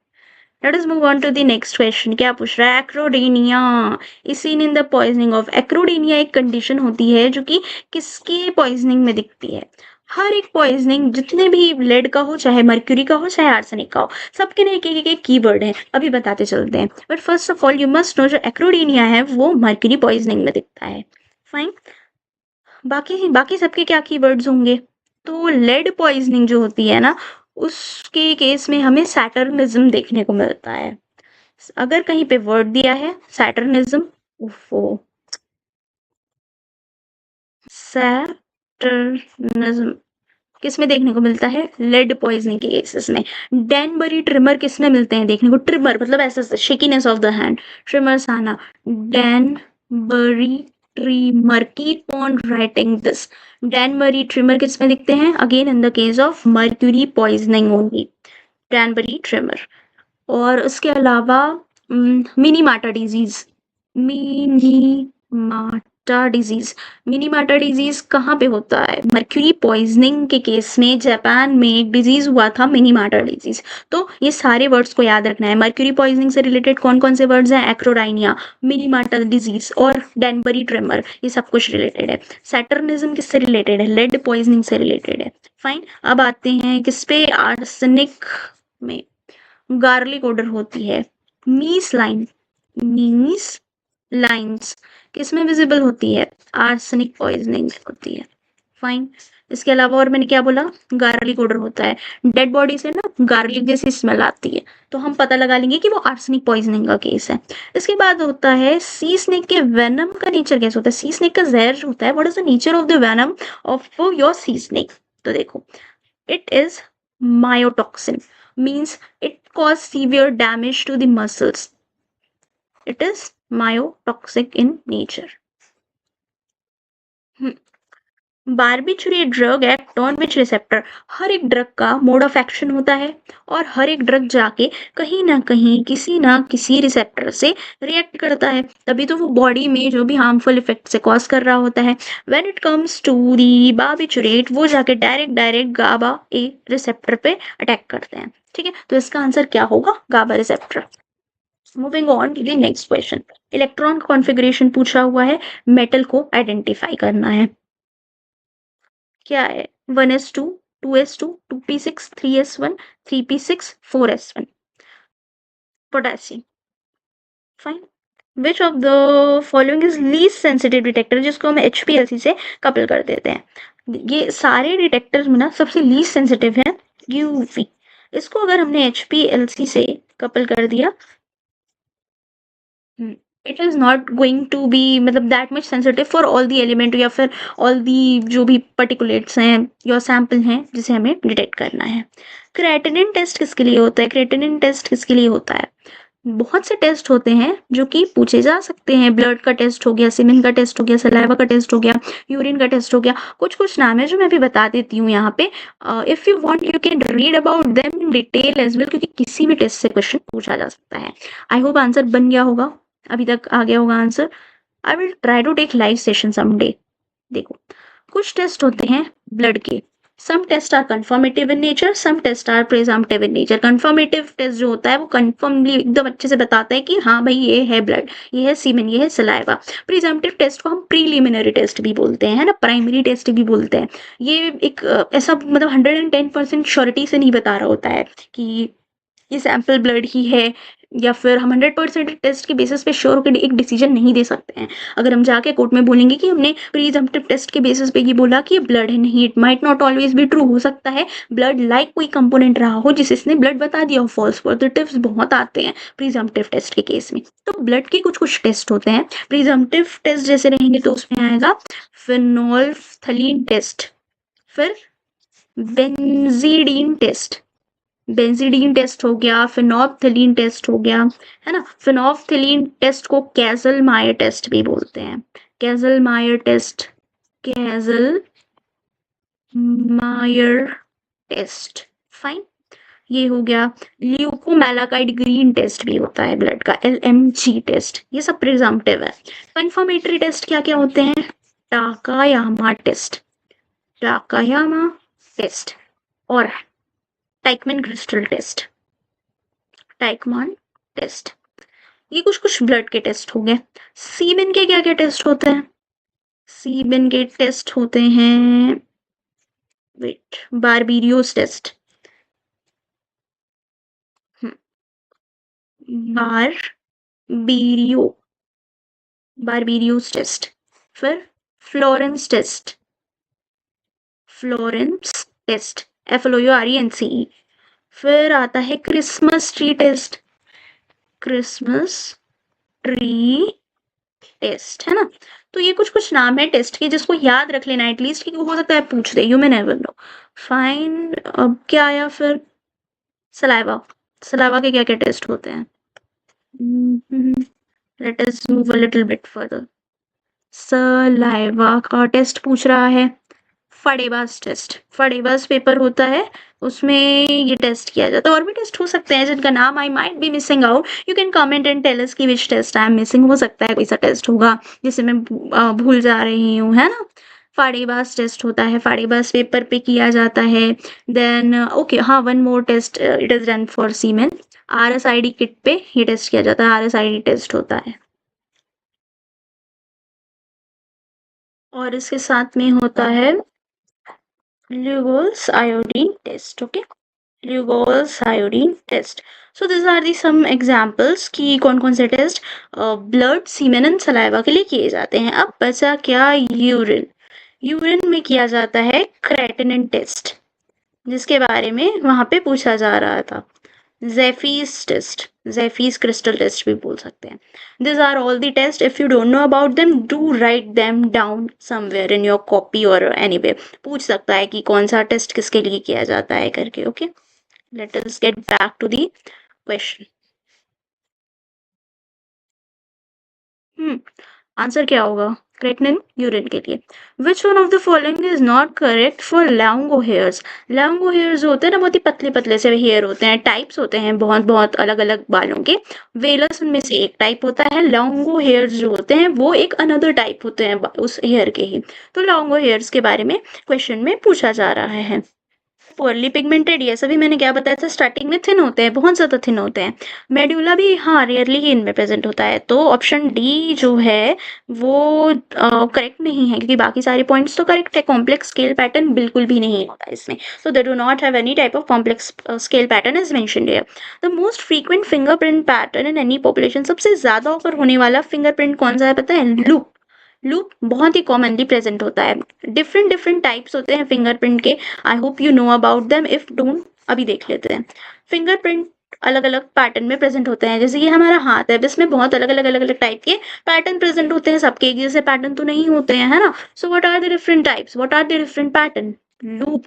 Let us move on to the next question, क्या पूछ रहा है, acrodynia is seen in the poisoning of, acrodynia एक कंडीशन होती है जो कि किसके पॉइजनिंग में दिखती है, हर एक पॉइजनिंग जितने भी लेड का हो, चाहे मर्क्यूरी का हो, चाहे आर्सेनिक का हो, सबके लिए एक कीवर्ड है, अभी बताते चलते हैं, but first of all you must know जो एक्रोडेनिया है वो मर्क्यूरी पॉइजनिंग में दिखता है, फाइन। बाकी बाकी सबके क्या कीवर्ड्स होंगे, तो लेड पॉइजनिंग जो होती है ना उसके केस में हमें सैटर्निज्म देखने को मिलता है, अगर कहीं पे वर्ड दिया है सैटर्निज्म, वो सैटर्निज्म किस में देखने को मिलता है, लेड पॉइजनिंग के केसेस में। डैनबरी ट्रिमर किस में मिलते हैं देखने को, ट्रिमर मतलब ऐसा shakiness of the hand, tremors आना, Danbury tremor, keep on writing this, Danbury tremor किस में दिखते हैं, again in the case of mercury poisoning only, Danbury tremor. और उसके अलावा Minamata disease, mini disease. Minamata disease कहाँ पे होता है? मर्क्यूरी पॉइजनिंग के केस में जापान में एक डिजीज हुआ था मिनीमाटा डिजीज। तो ये सारे वर्ड्स को याद रखना है। मर्क्यूरी पॉइजनिंग से रिलेटेड कौन कौन से वर्ड्स हैं? एक्रोडाइनिया, मिनीमाटा डिजीज और डेनबरी ट्रेमर, ये सब कुछ रिलेटेड है। सैटर्निज्म किससे रिलेटेड है? लेड पॉइजनिंग से रिलेटेड है। फाइन। अब आते हैं किस पे? आर्सेनिक में गार्लिक ओडर होती है। मीस लाइन, मीस लाइन्स किस में विजिबल होती है? आर्सेनिक पॉइजनिंग होती है। फाइन। इसके अलावा और मैंने क्या बोला? गार्लिक ओडर होता है। डेड बॉडी से ना गार्लिक जैसी स्मेल आती है, तो हम पता लगा लेंगे कि वो आर्सेनिक पॉइजनिंग का केस है। इसके बाद होता है सी स्नेक के वेनम का नेचर कैसे होता है? सी स्नेक का जहर होता है। What is the nature of the venom of your C snake? तो देखो, it is myotoxin, means it cause severe damage to the muscles. It is myotoxic in nature. Barbiturate drug act on which receptor? हर एक drug का mode of action होता है और हर एक drug जाके कहीं ना कहीं किसी ना किसी रिसेप्टर से रिएक्ट करता है, तभी तो वो बॉडी में जो भी हार्मफुल इफेक्ट से कॉज कर रहा होता है। When it comes to the barbiturate, वो जाके डायरेक्ट गाबा ए रिसेप्टर पे अटैक करते हैं। ठीक है, तो इसका आंसर क्या होगा? GABA receptor. Moving on to the next question. Electron configuration पूछा हुआ है, मेटल को आइडेंटिफाई करना है। क्या है? 1s2, 2s2, 2p6, 3s1, 3p6, 4s1। Potassium. Fine. Which of the following is least sensitive detector, जिसको हम HPLC से कपल कर देते हैं। ये सारे डिटेक्टर्स में ना सबसे लीस्ट सेंसिटिव है UV। इसको अगर हमने HPLC से कपल कर दिया, it is not going to be मतलब that much sensitive for all the element या फिर ऑल दी जो भी पर्टिकुलेट्स हैं या सैंपल हैं जिसे हमें डिटेक्ट करना है। क्रेटिनिन टेस्ट किसके लिए होता है? क्रेटिनिन टेस्ट किसके लिए होता है? बहुत से टेस्ट होते हैं जो कि पूछे जा सकते हैं। ब्लड का टेस्ट हो गया, सीमेन का टेस्ट हो गया, सलाइवा का टेस्ट हो गया, यूरिन का टेस्ट हो गया। कुछ कुछ नाम है जो मैं भी बता देती हूँ यहाँ पे। If you want you can read about them in detail as well, क्योंकि किसी भी टेस्ट से क्वेश्चन पूछा जा सकता है। आई होप आंसर बन गया होगा, अभी तक आ गया होगा answer. I will try to take live session someday. देखो, कुछ टेस्ट होते हैं ब्लड के। Some test are confirmative in nature, some test are presumptive in nature. Confirmative test जो होता है वो कंफर्मली एकदम अच्छे से बताता है कि हाँ भाई ये है ब्लड, ये है सीमेन, ये है सलाइवा। प्रिजम्पटिव टेस्ट को हम प्रीलिमिनरी टेस्ट भी बोलते हैं, है ना, प्राइमरी टेस्ट भी बोलते हैं। ये एक ऐसा मतलब 110% श्योरिटी से नहीं बता रहा होता है कि ये सैंपल ब्लड ही है, या फिर हम 100% टेस्ट के बेसिस पे श्योर होकर एक डिसीजन नहीं दे सकते हैं। अगर हम जाके कोर्ट में बोलेंगे कि हमने प्रीजम्पटिव टेस्ट के बेसिस पे ये बोला कि ये ब्लड है, नहीं, it might not always be true. हो सकता है ब्लड लाइक कोई कंपोनेंट रहा हो जिसने ब्लड बता दिया हो। फॉल्स पॉजिटिव्स बहुत आते हैं प्रीजम्पटिव टेस्ट के केस में। तो ब्लड के कुछ कुछ टेस्ट होते हैं। प्रीजम्पटिव टेस्ट जैसे रहेंगे तो उसमें आएगा फिनोल्फथलीन टेस्ट, फिर बेंजीडीन टेस्ट, बेंजीडीन टेस्ट हो गया, फिनोल्फथलीन टेस्ट हो गया, है ना। फिनोल्फथलीन टेस्ट को कैसल मायर टेस्ट भी बोलते हैं। कैसल मायर टेस्ट, कैसल मायर टेस्ट। फाइन, ये हो गया। ल्यूकोमेलाकाइड ग्रीन टेस्ट भी होता है ब्लड का, LMG टेस्ट। ये सब प्रिजम्पटिव है। कंफर्मेटरी टेस्ट क्या क्या होते हैं? टाकायामा टेस्ट, टाकायामा टेस्ट और टाइकमैन क्रिस्टल टेस्ट, टाइकमैन टेस्ट। ये कुछ कुछ ब्लड के टेस्ट हो गए। सीमेन के क्या क्या टेस्ट होते हैं? सीमेन के टेस्ट होते हैं, wait, Barberio's test, Barberio, Barberio's test, फिर Florence test, Florence test, FLORENCE। फिर आता है Christmas tree test, Christmas tree test, है ना। तो ये कुछ कुछ नाम है टेस्ट के जिसको याद रख लेना एटलीस्ट, क्योंकि हो सकता है पूछ दे, you may never know. Fine. अब क्या आया फिर? सलाइवा, सलाइवा के क्या क्या टेस्ट होते हैं? Let us move a little bit further. Saliva का टेस्ट पूछ रहा है। फडेबास टेस्ट, फडेबास पेपर होता है उसमें ये टेस्ट किया जाता है। और भी टेस्ट हो सकते हैं जिनका नाम I might be missing out, you can comment and tell us कि which test I am missing. हो सकता है कोई सा टेस्ट होगा जिसे मैं भूल जा रही हूँ, है ना। फाड़ेबाज टेस्ट होता है, फाड़ेबाज पेपर पे किया जाता है। देन ओके, हाँ, one more test, it is done for semen. RSID kit पे ये टेस्ट किया जाता है, RSID टेस्ट होता है। और इसके साथ में होता है Lugol's iodine test, okay? Lugol's iodine test. So these are the some examples कि कौन कौन से test blood, semen and saliva के लिए किए जाते हैं। अब बचा क्या, यूरिन। यूरिन में किया जाता है क्रेटिनिन टेस्ट, जिसके बारे में वहां पे पूछा जा रहा था। Zephyr's test, Zephyr's crystal test भी बोल सकते हैं। These are all the tests. If you don't know about them, do write them down somewhere in your copy or anywhere. पूछ सकता है कि कौन सा टेस्ट किसके लिए किया जाता है करके। Okay, let us get back to the question. Answer क्या होगा क्रेटिनिन यूरिन के लिए। Which one of the following is not correct for Longo hairs. Longo hairs होते हैं ना, बहुत ही पतले पतले से हेयर होते हैं, टाइप्स होते हैं बहुत बहुत अलग अलग बालों के। वेलस उनमें से एक टाइप होता है, लॉन्गो हेयर्स जो होते हैं वो एक अनदर टाइप होते हैं उस हेयर के ही। तो लॉन्गो हेयर्स के बारे में क्वेश्चन में पूछा जा रहा है। पुअरली पिगमेंटेड, ये सभी मैंने क्या बताया था, स्टार्टिंग में थिन होते हैं, बहुत ज़्यादा थिन होते हैं। मेड्यूला भी हाँ रेयरली ही इनमें प्रेजेंट होता है। तो ऑप्शन डी जो है वो करेक्ट नहीं है, क्योंकि बाकी सारे पॉइंट्स तो करेक्ट है। कॉम्प्लेक्स स्केल पैटर्न बिल्कुल भी नहीं होता इसमें, so they do not have any type of complex scale pattern is mentioned here. The most frequent fingerprint pattern in any population, सबसे ज़्यादा ऑफर होने वाला फिंगरप्रिंट कौन सा है पता है, लूप। लूप बहुत ही कॉमनली प्रेजेंट होता है। डिफरेंट डिफरेंट टाइप्स होते हैं फिंगरप्रिंट के। आई hope you know about them, if don't अभी देख लेते हैं। फिंगरप्रिंट अलग अलग पैटर्न में प्रेजेंट होते हैं। जैसे ये हमारा हाथ है, इसमें बहुत अलग अलग अलग अलग टाइप के पैटर्न प्रेजेंट होते हैं, सबके एक जैसे पैटर्न तो नहीं होते हैं, है ना। So what are the different types, what are the different pattern, loop.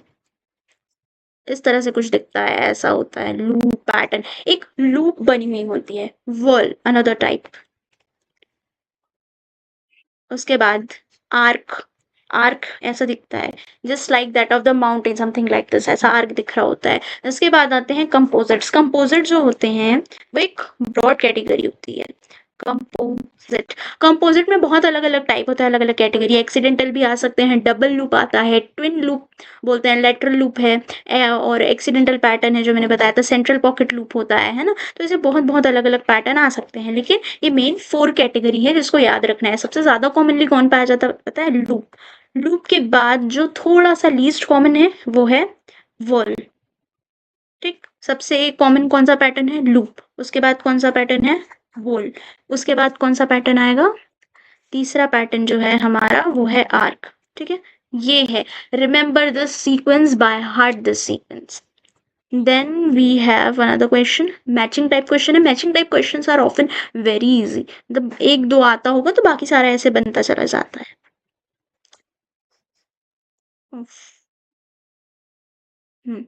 इस तरह से कुछ दिखता है, ऐसा होता है लूप पैटर्न, एक लूप बनी हुई होती है। Whorl another type. उसके बाद आर्क, आर्क ऐसा दिखता है, just like that of the mountain, something like this, ऐसा आर्क दिख रहा होता है। उसके बाद आते हैं कंपोजिट्स। कंपोजिट जो होते हैं वो एक ब्रॉड कैटेगरी होती है। कंपोजिट, कंपोजिट में बहुत अलग अलग टाइप होता है, अलग अलग कैटेगरी। एक्सीडेंटल भी आ सकते हैं, डबल लूप आता है, ट्विन लूप बोलते हैं, लेटरल लूप है, और एक्सीडेंटल पैटर्न है जो मैंने बताया था, सेंट्रल पॉकेट लूप होता है ना। तो ऐसे बहुत बहुत अलग अलग पैटर्न आ सकते हैं, लेकिन ये मेन 4 कैटेगरी है जिसको याद रखना है। सबसे ज्यादा कॉमनली कौन पाया जाता है पता है, लूप। लूप के बाद जो थोड़ा सा लीस्ट कॉमन है वो है वर्ल। ठीक, सबसे कॉमन कौन सा पैटर्न है, लूप। उसके बाद कौन सा पैटर्न है, वोल। उसके बाद कौन सा पैटर्न आएगा, तीसरा पैटर्न जो है हमारा वो है आर्क। ठीक है, ये है, remember this sequence by heart, this sequence. Then we have another question, matching type question है। Matching type questions are often very easy, मतलब एक दो आता होगा तो बाकी सारा ऐसे बनता चला जाता है। हम्म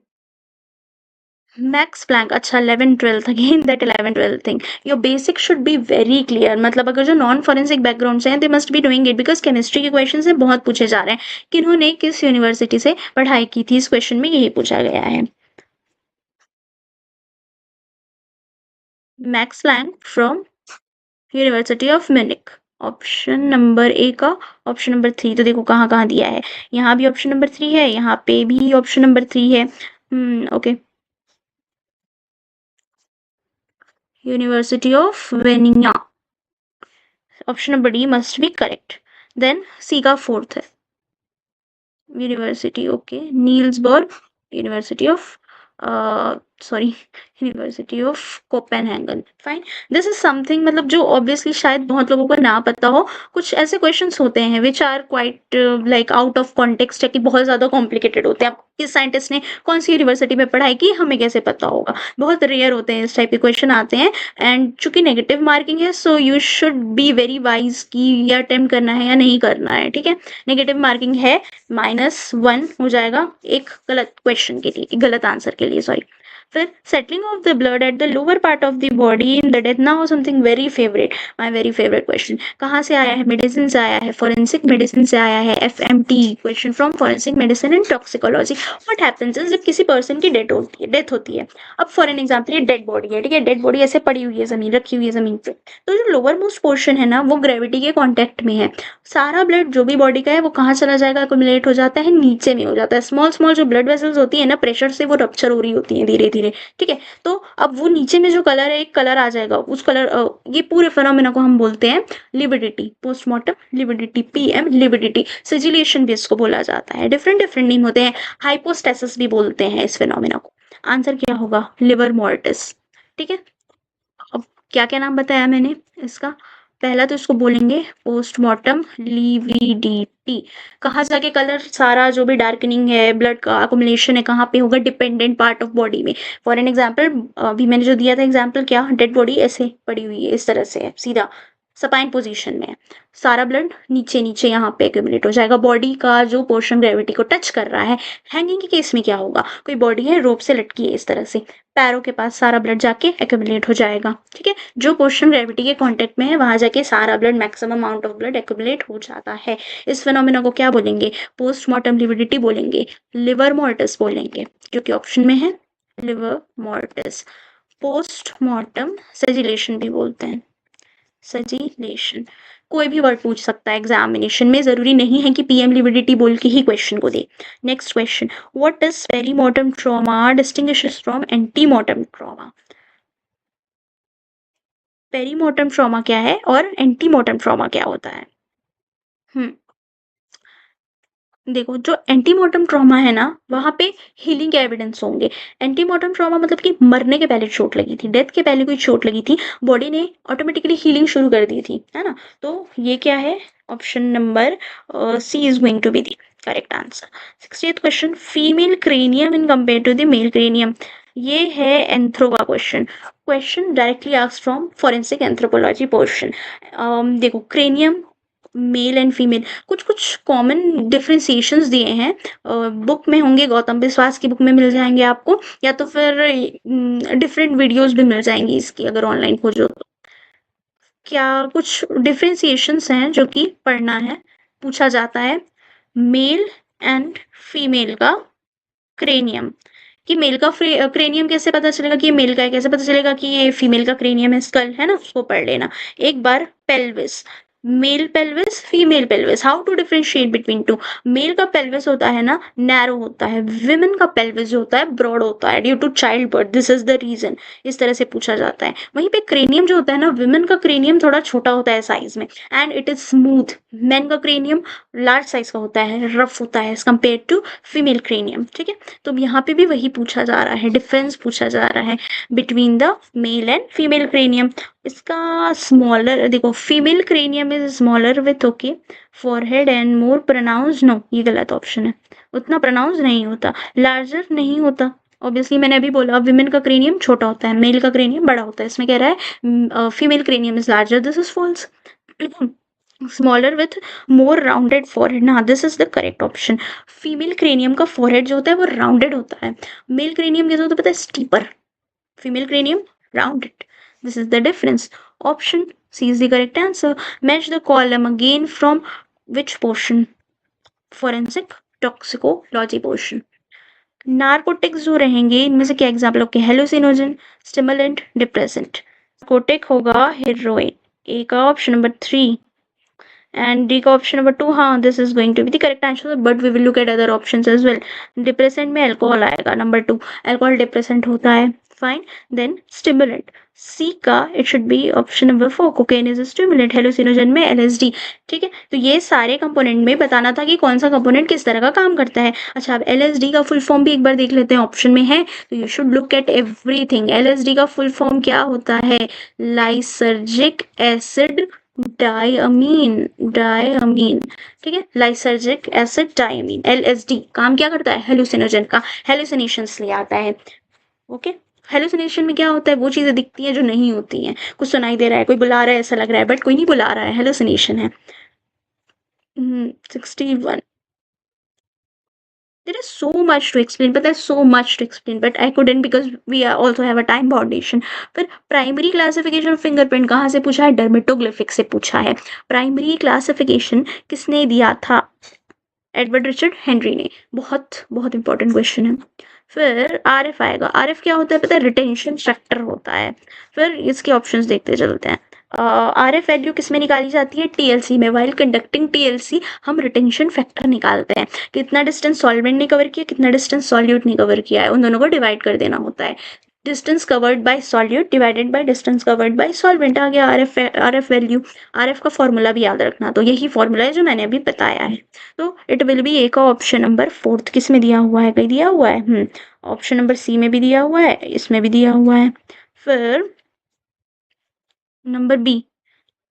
मैक्स प्लैंक, अच्छा 11 12th, again that 11 12th thing. Your basic should be very clear, मतलब अगर जो नॉन फॉरेंसिक बैकग्राउंड से हैं they must be doing it, because chemistry के क्वेश्चन से बहुत पूछे जा रहे हैं। किन्होंने किस यूनिवर्सिटी से पढ़ाई की थी, इस क्वेश्चन में यही पूछा गया है। Max Planck from University of Munich. Option number A का ऑप्शन नंबर 3, तो देखो कहाँ कहाँ दिया है, यहाँ भी ऑप्शन नंबर 3 है, यहाँ पे भी ऑप्शन नंबर 3 है। ओके, यूनिवर्सिटी ऑफ वेनिया, option number D must be correct. Then C का 4th है यूनिवर्सिटी, ओके, नील्सबर्ग university of sorry university of Copenhagen. Fine, this is something, मतलब जो ऑब्वियसली शायद बहुत लोगों को ना पता हो। कुछ ऐसे क्वेश्चंस होते हैं which are quite like out of context है, कि बहुत ज़्यादा कॉम्प्लिकेटेड होते हैं। अब किस साइंटिस्ट ने कौन सी यूनिवर्सिटी में पढ़ाई की हमें कैसे पता होगा, बहुत रेयर होते हैं इस टाइप के क्वेश्चन आते हैं। एंड चूंकि नेगेटिव मार्किंग है, so you should be very wise कि ये अटेम्प्ट करना है या नहीं करना है। ठीक है, नेगेटिव मार्किंग है, -1 हो जाएगा एक गलत क्वेश्चन के लिए, गलत आंसर के लिए, सॉरी। फिर settling of the blood at the lower part of the body in the death. Now something very favourite, my very favourite question, कहाँ से आया है? मेडिसिन से आया है, फोरेंसिक मेडिसिन से आया है, FMT, question from forensic medicine and toxicology. What happens is जब किसी पर्सन की डेथ होती है, अब फॉर एन एग्जांपल ये डेड बॉडी है, ठीक है, डेड बॉडी ऐसे पड़ी हुई है जमीन, रखी हुई है जमीन पे, तो जो लोअर मोस्ट पोर्शन है ना वो ग्रेविटी के कांटेक्ट में है, सारा ब्लड जो भी बॉडी का है वो कहाँ चला जाएगा? एक्युमुलेट हो जाता है, नीचे में हो जाता है। स्मॉल स्मॉल जो ब्लड वेसल्स होती है ना, प्रेशर से वो रप्चर हो रही होती है धीरे धीरे, ठीक है। तो अब वो नीचे में जो कलर है, एक कलर आ जाएगा, उस कलर ये पूरे फेनोमेना को हम बोलते हैं lividity, postmortem lividity, PM lividity, sugillation भी इसको बोला जाता है, डिफरेंट डिफरेंट नेम होते हैं, हाइपोस्टेसिस भी बोलते हैं इस फेनोमेना को। आंसर क्या होगा? लिवर मोर्टिस, ठीक है। अब क्या क्या नाम बताया मैंने इसका? पहला तो इसको बोलेंगे पोस्टमार्टम लिविडिटी। कहाँ जाके कलर, सारा जो भी डार्कनिंग है, ब्लड का अकुमुलेशन है, कहाँ पे होगा? डिपेंडेंट पार्ट ऑफ बॉडी में। फॉर एन एग्जाम्पल, अभी मैंने जो दिया था एग्जाम्पल, क्या डेड बॉडी ऐसे पड़ी हुई है, इस तरह से है, सीधा सपाइन पोजीशन में है, सारा ब्लड नीचे नीचे यहाँ पे एक्यूमुलेट हो जाएगा, बॉडी का जो पोर्शन ग्रेविटी को टच कर रहा है। हैंगिंग के केस में क्या होगा? कोई बॉडी है, रोप से लटकी है इस तरह से, पैरों के पास सारा ब्लड जाके एक्यूमुलेट हो जाएगा, ठीक है। जो पोर्शन ग्रेविटी के कांटेक्ट में है वहां जाके सारा blood, maximum amount of blood accumulate हो जाता है। इस फिनोमेना को क्या बोलेंगे? पोस्टमार्टम लिविडिटी बोलेंगे, लिवर मोर्टिस बोलेंगे, क्योंकि ऑप्शन में है लिवर मोर्टिस। पोस्टमार्टम सेजिलेशन भी बोलते हैं, सजिलेशन। कोई भी वर्ड पूछ सकता है एग्जामिनेशन में, जरूरी नहीं है कि पीएम लिविडिटी बोल के ही क्वेश्चन को दे। Next question, what does perimortem trauma distinguishes from antemortem trauma? Perimortem trauma क्या है और एंटीमोर्टम ट्रॉमा क्या होता है? हम्म देखो, जो एंटीमोर्टम ट्रॉमा है ना, वहां पे हीलिंग के एविडेंस होंगे। एंटीमोर्टम ट्रॉमा मतलब कि मरने के पहले चोट लगी थी, डेथ के पहले कोई चोट लगी थी, बॉडी ने ऑटोमेटिकली हीलिंग शुरू कर दी थी, है ना। तो ये क्या है? Option number C is going to be the correct answer. 68th question, female cranium in compare to the male cranium. ये है एंथ्रो का question, question directly asked from forensic anthropology portion. देखो, क्रेनियम, मेल एंड फीमेल, कुछ कुछ common डिफ्रेंसिएशंस दिए हैं, book में होंगे, गौतम विश्वास की बुक में मिल जाएंगे आपको, या तो फिर डिफरेंट वीडियोस भी मिल जाएंगी इसकी अगर ऑनलाइन खोजो तो। क्या कुछ डिफ्रेंसिएशंस हैं जो कि पढ़ना है, पूछा जाता है। मेल एंड फीमेल का क्रेनियम, कि मेल का क्रेनियम कैसे पता चलेगा कि ये मेल का है, कैसे पता चलेगा कि ये फीमेल का क्रेनियम है, स्कल है ना, उसको पढ़ लेना एक बार। Pelvis, male pelvis, female pelvis, how to differentiate between two? Male का पेल्विस होता है ना, नैरो होता है, विमेन का पेल्विस जो होता है ब्रॉड होता है, due to child birth, this is the reason. इस तरह से पूछा जाता है। वहीं पे क्रेनियम जो होता है ना, विमेन का क्रेनियम थोड़ा छोटा होता है साइज में, and it is smooth. Man का क्रेनियम लार्ज साइज का होता है, रफ होता है as compare to female cranium, ठीक है। तो यहाँ पे भी वही पूछा जा रहा है, डिफरेंस पूछा जा रहा है between the male and female cranium. इसका स्मॉलर, देखो, female cranium is smaller with okay forehead and more pronounce, no ये गलत ऑप्शन है, उतना प्रोनाउंस नहीं होता, लार्जर नहीं होता। ऑब्वियसली मैंने अभी बोला विमेन का क्रेनियम छोटा होता है, मेल का क्रेनियम बड़ा होता है, इसमें कह रहा है female cranium is larger, this is false. Smaller with more rounded forehead, ना this is the correct option. Female cranium का फोरहेड जो होता है वो राउंडेड होता है, मेल क्रेनियम कैसे होता है पता है? Steeper, female cranium rounded. This is the difference. Option C is the correct answer. Match the column again from which portion? Forensic toxicology portion. Narcotics जो रहेंगे इनमें से क्या एग्जाम्पल होंगे? Hallucinogen, stimulant, depressant. नार्कोटिक होगा हेरोइन, ए का option number 3 and D का option number 2, हाँ this is going to be the correct answer, but we will look at other options as well. Depressant में alcohol आएगा, number 2 alcohol depressant होता है, fine. Then stimulant, C का it should be option number 4, cocaine is stimulant, हेलुसिनोजन में LSD, ठीक है। तो ये सारे कंपोनेंट में बताना था कि कौन सा कंपोनेंट किस तरह का काम करता है। अच्छा, अब एलएसडी का फुल फॉर्म भी एक बार देख लेते हैं, ऑप्शन में है तो you should look at everything. LSD का फुल फॉर्म क्या होता है? लाइसर्जिक एसिड डायमीन, डायमीन, ठीक है, लाइसर्जिक एसिड डायमीन, एलएसडी काम क्या करता है? हेलुसिनोजन का, हेलुसिनेशंस ले आता है, ओके। हेलुसिनेशन में क्या होता है? वो चीजें दिखती हैं जो नहीं होती हैं, कुछ सुनाई दे रहा है, कोई बुला रहा है ऐसा लग रहा है, बट कोई नहीं बुला रहा है, हेलुसिनेशन है। 61, There is so much to explain, but there's so much to explain, but I couldn't because we also have a time foundation. फिर प्राइमरी क्लासिफिकेशन फिंगरप्रिंट कहाँ से पूछा है? डर्मेटोग्लिफिक से पूछा है. प्राइमरी क्लासिफिकेशन किसने दिया था? एडवर्ड रिचर्ड हेनरी ने. बहुत बहुत इंपॉर्टेंट क्वेश्चन है. फिर आरएफ आएगा. आरएफ क्या होता है पता है? रिटेंशन फैक्टर होता है. फिर इसके ऑप्शंस देखते चलते हैं. आरएफ वैल्यू किस में निकाली जाती है? टीएलसी में. वाइल कंडक्टिंग टीएलसी हम रिटेंशन फैक्टर निकालते हैं. कितना डिस्टेंस सॉल्वेंट ने कवर किया, कितना डिस्टेंस सॉल्यूट ने कवर किया है, उन दोनों को डिवाइड कर देना होता है. Distance covered by solute divided by distance covered by solvent आ गया आरएफ वैल्यू. आरएफ का फॉर्मूला भी याद रखना. तो यही फॉर्मूला है जो मैंने अभी बताया है. तो इट विल बी ए का ऑप्शन नंबर 4 किस में दिया हुआ है? कहीं दिया हुआ है. ऑप्शन नंबर सी में भी दिया हुआ है, इसमें भी दिया हुआ है. फिर number B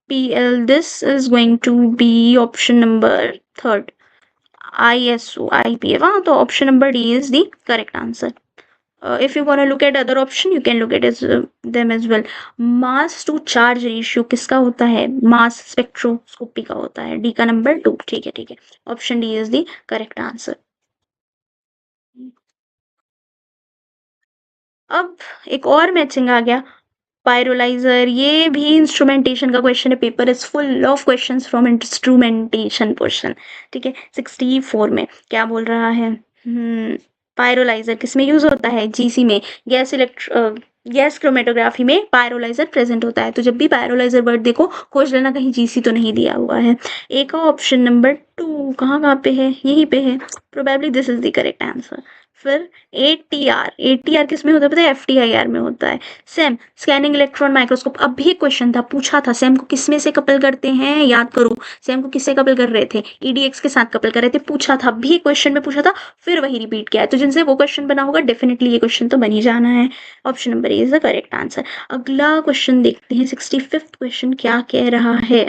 PL, this is going to be option number 3rd. ISO IPF. तो option number D is the correct answer. If you want to look at other option, you can look at them as well. Mass to charge ratio किसका होता है? Mass spectroscopy का होता है. D का number 2. ठीक है ठीक है. Option D is the correct answer. अब एक और मैचिंग आ गया. पायरोलाइजर, ये भी इंस्ट्रूमेंटेशन का क्वेश्चन है. Paper is full of questions from instrumentation portion. ठीक है. 64 में क्या बोल रहा है? पायरोलाइजर किस में यूज होता है? जीसी में. गैस क्रोमेटोग्राफी में पायरोलाइजर प्रेजेंट होता है. तो जब भी पायरोलाइजर वर्ड देखो खोज लेना कहीं जीसी तो नहीं दिया हुआ है. ए का ऑप्शन नंबर 2 कहाँ पे है? यहीं पे है. Probably this is the correct answer. फिर एटीआर किस में होता है पता है? एफटीआईआर में होता है. Same scanning electron microscope. अब भी क्वेश्चन था, पूछा था सेम को किस में से कपल करते हैं? याद करो. सेम को किससे कपल कर रहे थे? ईडीएक्स के साथ कपल कर रहे थे. पूछा था, भी क्वेश्चन में पूछा था, फिर वही रिपीट किया है. तो जिनसे वो क्वेश्चन बना होगा डेफिनेटली ये क्वेश्चन तो बन ही जाना है. Option number A is the correct answer. अगला क्वेश्चन देखते हैं. 65th क्वेश्चन क्या कह रहा है?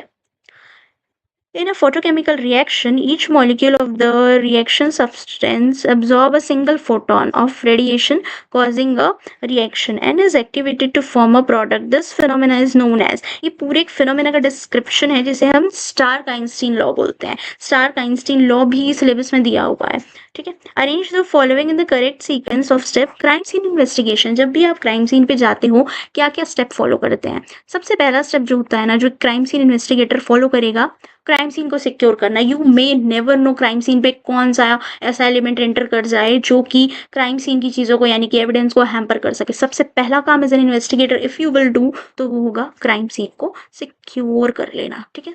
In a photochemical reaction, each molecule of the reaction substance absorbs a single photon of radiation, causing a reaction and is activated to form a product. This phenomena is known as. ये पूरे एक phenomena का description है जिसे हम Stark-Einstein law बोलते हैं. Stark-Einstein law भी सिलेबस में दिया हुआ है. ठीक है. Arrange the following in the correct sequence of step. Crime scene investigation. जब भी आप क्राइम सीन पे जाते हो क्या क्या स्टेप फॉलो करते हैं? सबसे पहला स्टेप जो होता है ना, जो क्राइम सीन इन्वेस्टिगेटर फॉलो करेगा, क्राइम सीन को सिक्योर करना. You may never know crime scene पे कौन सा ऐसा एलिमेंट एंटर कर जाए जो कि क्राइम सीन की चीज़ों को यानी कि एविडेंस को हैम्पर कर सके. सबसे पहला काम as an investigator if you will do तो वो होगा क्राइम सीन को सिक्योर कर लेना. ठीक है.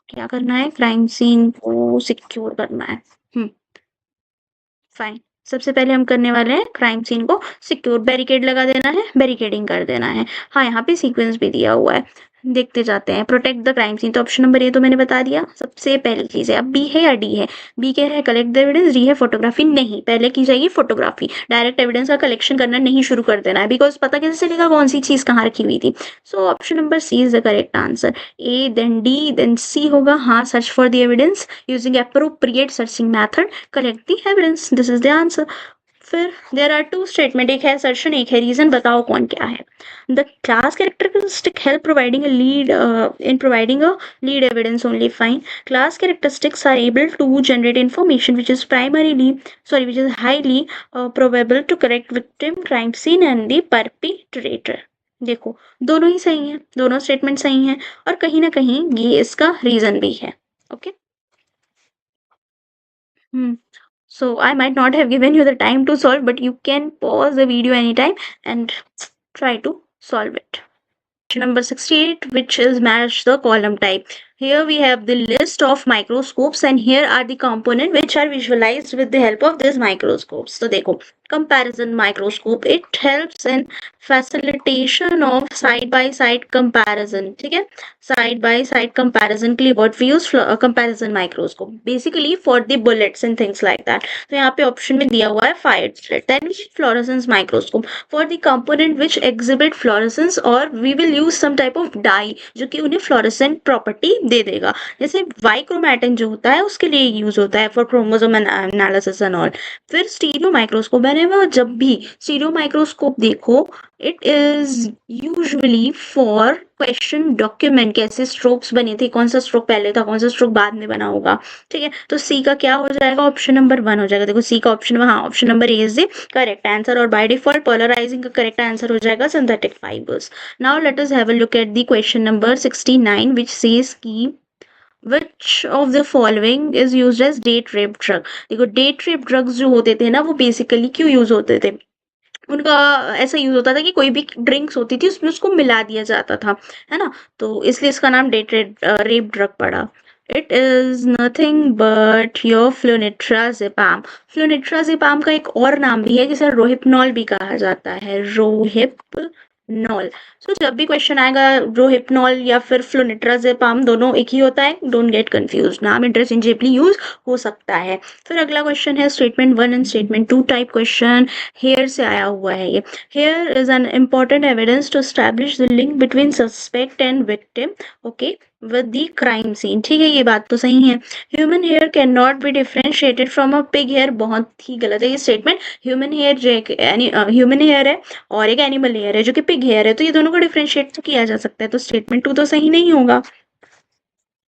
क्या करना है? क्राइम सीन को सिक्योर करना है. फाइन. सबसे पहले हम करने वाले हैं क्राइम सीन को सिक्योर. बैरिकेड लगा देना है, बैरिकेडिंग कर देना है. हाँ, यहाँ पे सीक्वेंस भी दिया हुआ है. देखते जाते हैं. Protect the crime scene. तो ऑप्शन नंबर ए तो मैंने बता दिया. सबसे पहली चीज है. अब बी है या डी है? बी कह रहा है कलेक्ट द एविडेंस. डी है फोटोग्राफी. नहीं, पहले की जाएगी फोटोग्राफी. डायरेक्ट एविडेंस का कलेक्शन करना नहीं शुरू कर देना है बिकॉज पता कैसे चलेगा कौन सी चीज कहाँ रखी हुई थी. So option number C is the correct answer. A then D then C होगा. हाँ, search for the evidence using appropriate searching method. Collect the evidence. This is the answer. फिर देर आर 2 स्टेटमेंट. एक है assertion, एक है reason. बताओ कौन क्या है? The class characteristic help providing a lead in providing a lead evidence only. Fine. Class characteristics are able to generate information which is highly probable to correct victim, crime scene and the perpetrator. देखो दोनों ही सही हैं, दोनों statement सही हैं और कहीं ना कहीं ये इसका रीजन भी है. Okay. So I might not have given you the time to solve, but you can pause the video anytime and try to solve it. Number 68, which is match the column type. Here we have the list of microscopes and here are the components which are visualized with the help of these microscopes. So देखो comparison microscope, it helps in facilitation of side by side comparison. ठीक है. Side by side comparison के लिए what we use comparison microscope basically for the bullets and things like that. तो यहाँ पे option में दिया हुआ है fired slit. Then we use fluorescence microscope for the component which exhibit fluorescence or we will use some type of dye जो कि उन्हें fluorescent property दे देगा. जैसे वाइक्रोमैटिन जो होता है उसके लिए यूज होता है for chromosome analysis and all. फिर स्टीरियो माइक्रोस्कोप. व्हेन whenever जब भी स्टीरियो माइक्रोस्कोप देखो, it is usually for question document, कैसे स्ट्रोक्स बने थे, कौन सा स्ट्रोक पहले था, कौन सा स्ट्रोक बाद में बना होगा। ठीक है, तो सी का क्या हो जाएगा, ऑप्शन नंबर 1 हो जाएगा। देखो सी का ऑप्शन, हाँ, option number A is the correct answer, और बाय डिफॉल्ट पोलराइजिंग का करेक्ट आंसर हो जाएगा synthetic fibres. Now let us have a look at the question number 69 which says की which of the following is used as date rape drug। देखो date rape drugs जो होते थे ना, वो बेसिकली क्यों यूज होते थे, उनका ऐसा यूज होता था कि कोई भी ड्रिंक्स होती थी उसमें उसको मिला दिया जाता था, है ना, तो इसलिए इसका नाम डेट रेप ड्रग पड़ा। It is nothing but your flunitrazepam. Flunitrazepam का एक और नाम भी है जिसे रोहिपनॉल भी कहा जाता है, रोहिपनॉल। सो जब भी क्वेश्चन आएगा रोहिपनॉल या फिर फ्लोनिट्राजेपाम, दोनों एक ही होता है, डोंट गेट कंफ्यूज, नाम इंटरचेंजेबली यूज हो सकता है। फिर अगला क्वेश्चन है statement 1 and statement 2 type question, hair से आया हुआ है ये। Hair is an important evidence to establish the link between suspect and victim, okay, with the crime scene. ठीक है, ये बात तो सही है। Human hair can not be differentiated from a pig hair, बहुत ही गलत है ये स्टेटमेंट। ह्यूमन हेयर जो एक ह्यूमन हेयर है और एक एनिमल हेयर है जो कि पिग हेयर है, तो ये दोनों को डिफरेंशिएट तो किया जा सकता है, तो स्टेटमेंट 2 तो सही नहीं होगा।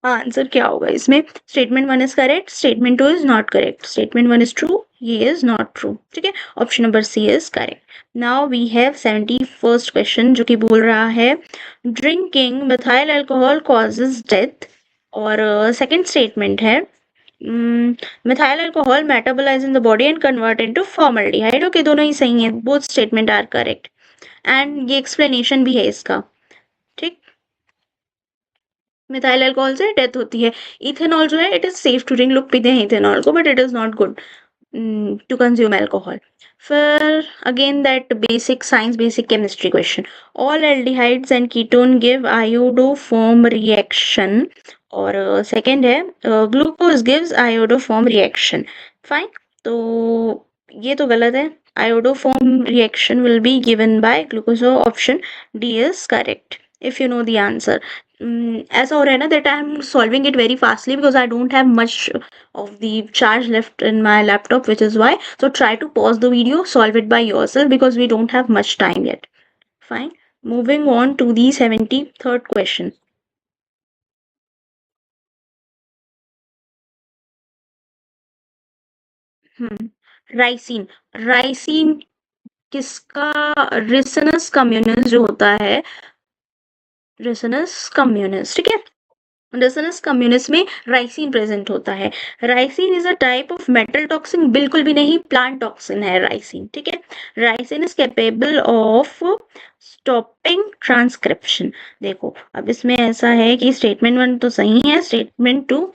आंसर क्या होगा इसमें, statement 1 is correct, statement 2 is not correct, statement 1 is true, ये इज नॉट ट्रू। ठीक है, option number C is correct. Now we have 71st question जो कि बोल रहा है drinking methyl alcohol causes death, और सेकंड स्टेटमेंट है methyl alcohol metabolize in the body and convert into formaldehyde. Okay, दोनों ही सही है, both statement are correct, and ये एक्सप्लेनेशन भी है इसका। ठीक, मिथाइल अल्कोहल से डेथ होती है। इथेनॉल जो है, it is safe to drink, लोग पीते हैं इथेनॉल को, but it is not good to consume alcohol. फिर again that basic science basic chemistry question, all aldehydes and ketone give iodoform reaction, और सेकंड है glucose gives iodoform reaction. Fine, तो ये तो गलत है, iodoform reaction will be given by glucose, option D is correct if you know the answer। ऐसा हो रहा है ना that I am solving it very fastly because I don't have much of the charge left in my laptop, which is why, so try to pause the video, solve it by yourself because we don't have much time yet। Fine, moving on to the 73rd question। Ricin, ricin किसका, रिसनस कम्युनस जो होता है, रिसनस कम्युनस, ठीक है, resonance communis में ricin present होता है। Ricin is a type of metal toxin, बिल्कुल भी नहीं, प्लांट टॉक्सिन है राइसिन। ठीक है, ricin is capable of stopping transcription. देखो अब इसमें ऐसा है कि स्टेटमेंट 1 तो सही है, स्टेटमेंट 2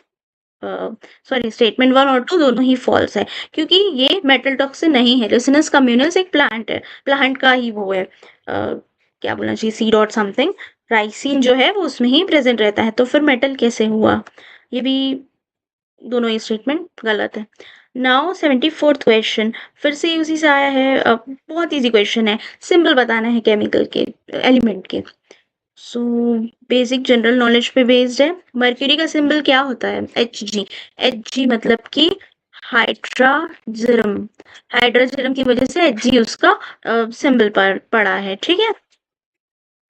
सॉरी स्टेटमेंट 1 और 2 दोनों ही फॉल्स है, क्योंकि ये मेटल टॉक्सिन नहीं है। रेसिनस कम्युनस एक प्लांट है, प्लांट का ही वो है, क्या बोलना चाहिए, सीड और समथिंग, राइसिन जो है वो उसमें ही प्रेजेंट रहता है, तो फिर मेटल कैसे हुआ, ये भी दोनों ही स्टेटमेंट गलत है। नाउ 74th क्वेश्चन फिर से उसी से आया है, बहुत इजी क्वेश्चन है, सिंबल बताना है केमिकल के, एलिमेंट के। सो बेसिक जनरल नॉलेज पे बेस्ड है। मर्क्यूरी का सिंबल क्या होता है, Hg। Hg मतलब कि हाइड्राजरम, हाइड्राजरम की वजह से Hg उसका सिंबल पर पड़ा है। ठीक है,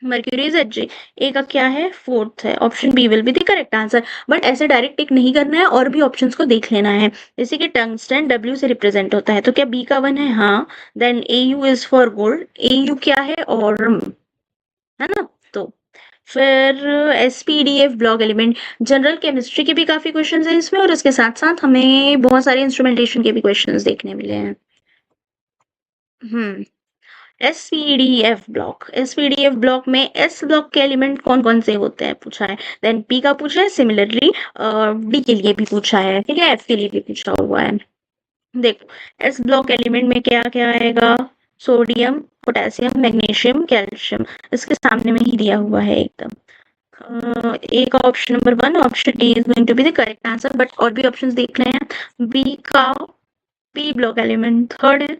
मर्क्यूरी इज Hg। ए का क्या है, फोर्थ है, option B will be the correct answer, but ऐसे डायरेक्ट टिक नहीं करना है, और भी ऑप्शंस को देख लेना है। जैसे कि टंगस्टन W से रिप्रेजेंट होता है, तो क्या बी का 1 है, हाँ, then Au is for gold, Au क्या है, और है ना, तो फिर SPDF block element, general chemistry के भी काफी क्वेश्चंस हैं इसमें, और इसके साथ साथ हमें बहुत सारे इंस्ट्रूमेंटेशन के भी क्वेश्चंस देखने मिले हैं। एसपीडीएफ ब्लॉक में एस ब्लॉक के एलिमेंट कौन कौन से होते हैं पूछा है, देन पी का पूछा है, सिमिलरली डी के लिए भी पूछा है, ठीक है, एफ के लिए भी पूछा हुआ है। देखो एस ब्लॉक एलिमेंट में क्या क्या आएगा, सोडियम, पोटेशियम, मैग्नीशियम, कैल्शियम, इसके सामने में ही दिया हुआ है एकदम। ए का option number 1, option D is going to be the correct answer, but और भी ऑप्शंस देख रहे हैं। बी का पी ब्लॉक एलिमेंट थर्ड है,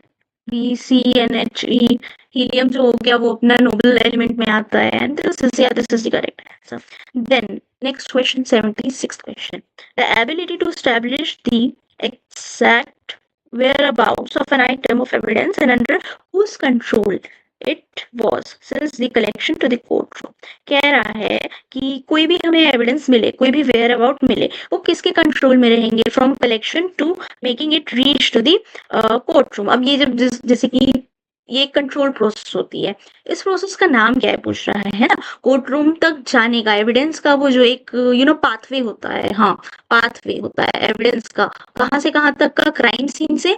B C N H E, helium जो हो गया वो अपना नोबल एलिमेंट में आता है, and this is the correct answer. Then next question, 76th question, the ability to establish the exact whereabouts of an item of evidence and under whose control it was since the collection to the courtroom. कह रहा है कि कोई भी हमें evidence मिले, कोई भी वेयर अबाउट मिले, वो किसके कंट्रोल में रहेंगे, from collection to making it reach to the court room. अब ये जब जैसे कि ये कंट्रोल प्रोसेस होती है, इस प्रोसेस का नाम क्या है पूछ रहा है ना. कोर्ट रूम तक जाने का, एविडेंस का वो जो एक पाथवे होता है, हाँ पाथवे होता है एविडेंस का, कहाँ से कहाँ तक का, क्राइम सीन से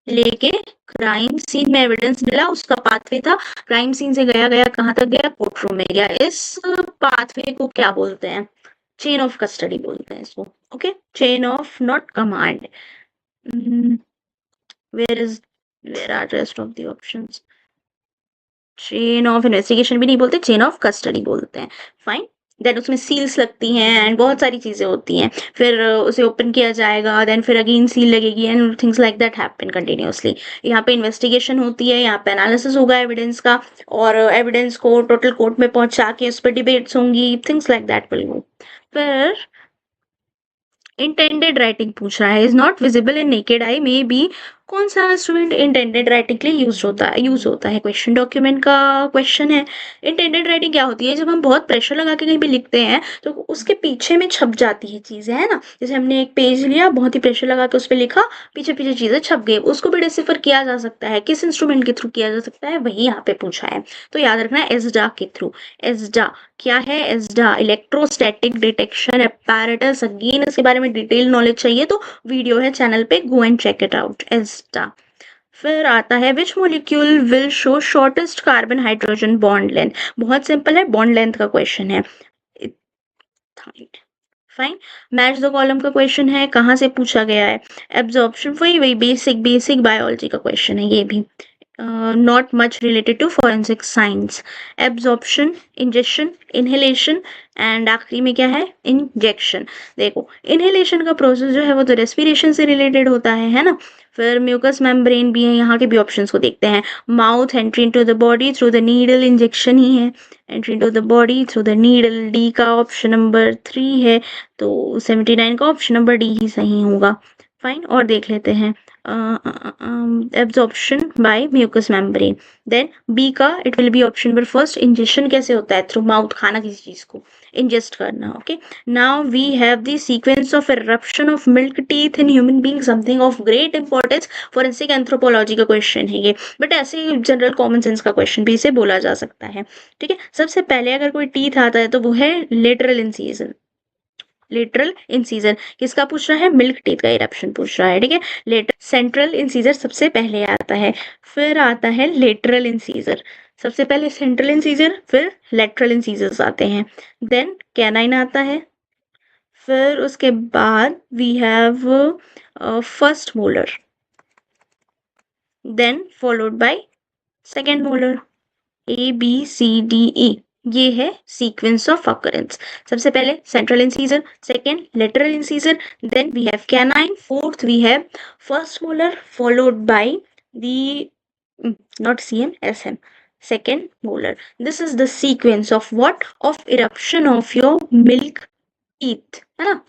लेके क्राइम सीन में एविडेंस मिला, उसका पाथवे था, क्राइम सीन से गया गया कहाँ तक गया, कोर्ट रूम में गया. इस पाथवे को क्या बोलते हैं, चेन ऑफ कस्टडी बोलते हैं इसको. Okay, chain of not command. Where are rest of the options. Chain of investigation भी नहीं बोलते, चेन ऑफ कस्टडी बोलते हैं. फाइन. देन उसमें सील्स लगती हैं एंड बहुत सारी चीजें होती हैं, फिर उसे ओपन किया जाएगा, देन फिर अगेन सील लगेगी and things like that happen continuously. यहाँ पे इन्वेस्टिगेशन होती है, यहाँ पे एनालिसिस होगा एविडेंस का, और एविडेंस को टोटल कोर्ट में पहुंचा के उस पर डिबेट्स होंगी, things like that will go. फिर इंटेंडेड राइटिंग पूछ रहा है, is not visible in naked eye may be. कौन सा इंस्ट्रूमेंट इंटेंडेड राइटिंग के लिए यूज होता है क्वेश्चन डॉक्यूमेंट का क्वेश्चन है. इंटेंडेड राइटिंग क्या होती है, जब हम बहुत प्रेशर लगा के कहीं भी लिखते हैं तो उसके पीछे में छप जाती है चीजें, है ना. जैसे हमने एक पेज लिया, बहुत ही प्रेशर लगा के उस पर लिखा, पीछे पीछे चीजें छप गई, उसको भी डिसिफर किया जा सकता है. किस इंस्ट्रूमेंट के थ्रू किया जा सकता है, वही यहाँ पे पूछा है. तो याद रखना एस्डा के थ्रू. एस्डा क्या है, Asda electrostatic detection apparatus. Again इसके बारे में डिटेल नॉलेज चाहिए तो वीडियो है चैनल पे, go and check it out. एस्डा. फिर आता है which molecule will show shortest carbon hydrogen bond length. बहुत सिंपल है, बॉन्ड लेंथ का क्वेश्चन है. फाइन. मैच द कॉलम का क्वेश्चन है, कहाँ से पूछा गया है, एब्जॉर्प्शन. वही बेसिक बायोलॉजी का क्वेश्चन है ये भी, not much related to forensic science. Absorption, ingestion, inhalation and आखिरी में क्या है, इंजेक्शन. देखो इनहेलेशन का प्रोसेस जो है वो तो रेस्पिरेशन से रिलेटेड होता है ना. फिर म्यूकस मेम्ब्रेन भी है, यहाँ के भी ऑप्शंस को देखते हैं. Mouth, entry into the body through the needle, injection ही है. Entry into the body through the needle, D का ऑप्शन नंबर 3 है, तो 79 का ऑप्शन नंबर डी ही सही होगा. फाइन. और देख लेते हैं absorption by mucous membrane. Then B का it will be option number first. Injection कैसे होता है, थ्रू माउथ, खाना किसी चीज को इंजेस्ट करना. Okay, now we have the sequence of eruption of milk teeth in human being, something of great importance. Forensic anthropology का क्वेश्चन है ये, बट ऐसे जनरल कॉमन सेंस का क्वेश्चन भी इसे बोला जा सकता है. ठीक है, सबसे पहले अगर कोई टीथ आता है तो वो है लेटरल इंसिजन. लेटरल इंसीजर किसका पूछ रहा है, मिल्क टीथ का इरप्शन पूछ रहा है. ठीक है, लेटर सेंट्रल इंसीजर सबसे पहले आता है, फिर आता है लेटरल इंसीजर. सबसे पहले सेंट्रल इंसीजर, फिर लेटरल इंसीजर्स आते हैं, देन कैनाइन आता है, फिर उसके बाद we have first molar, then followed by second molar. ABCDE ये है सीक्वेंस ऑफ अकरेंस. सबसे पहले central incisor, second lateral incisor, then we have canine, fourth we have first molar followed by the not CM, SM, second molar. This is the sequence of what, of eruption of your milk teeth, है ना.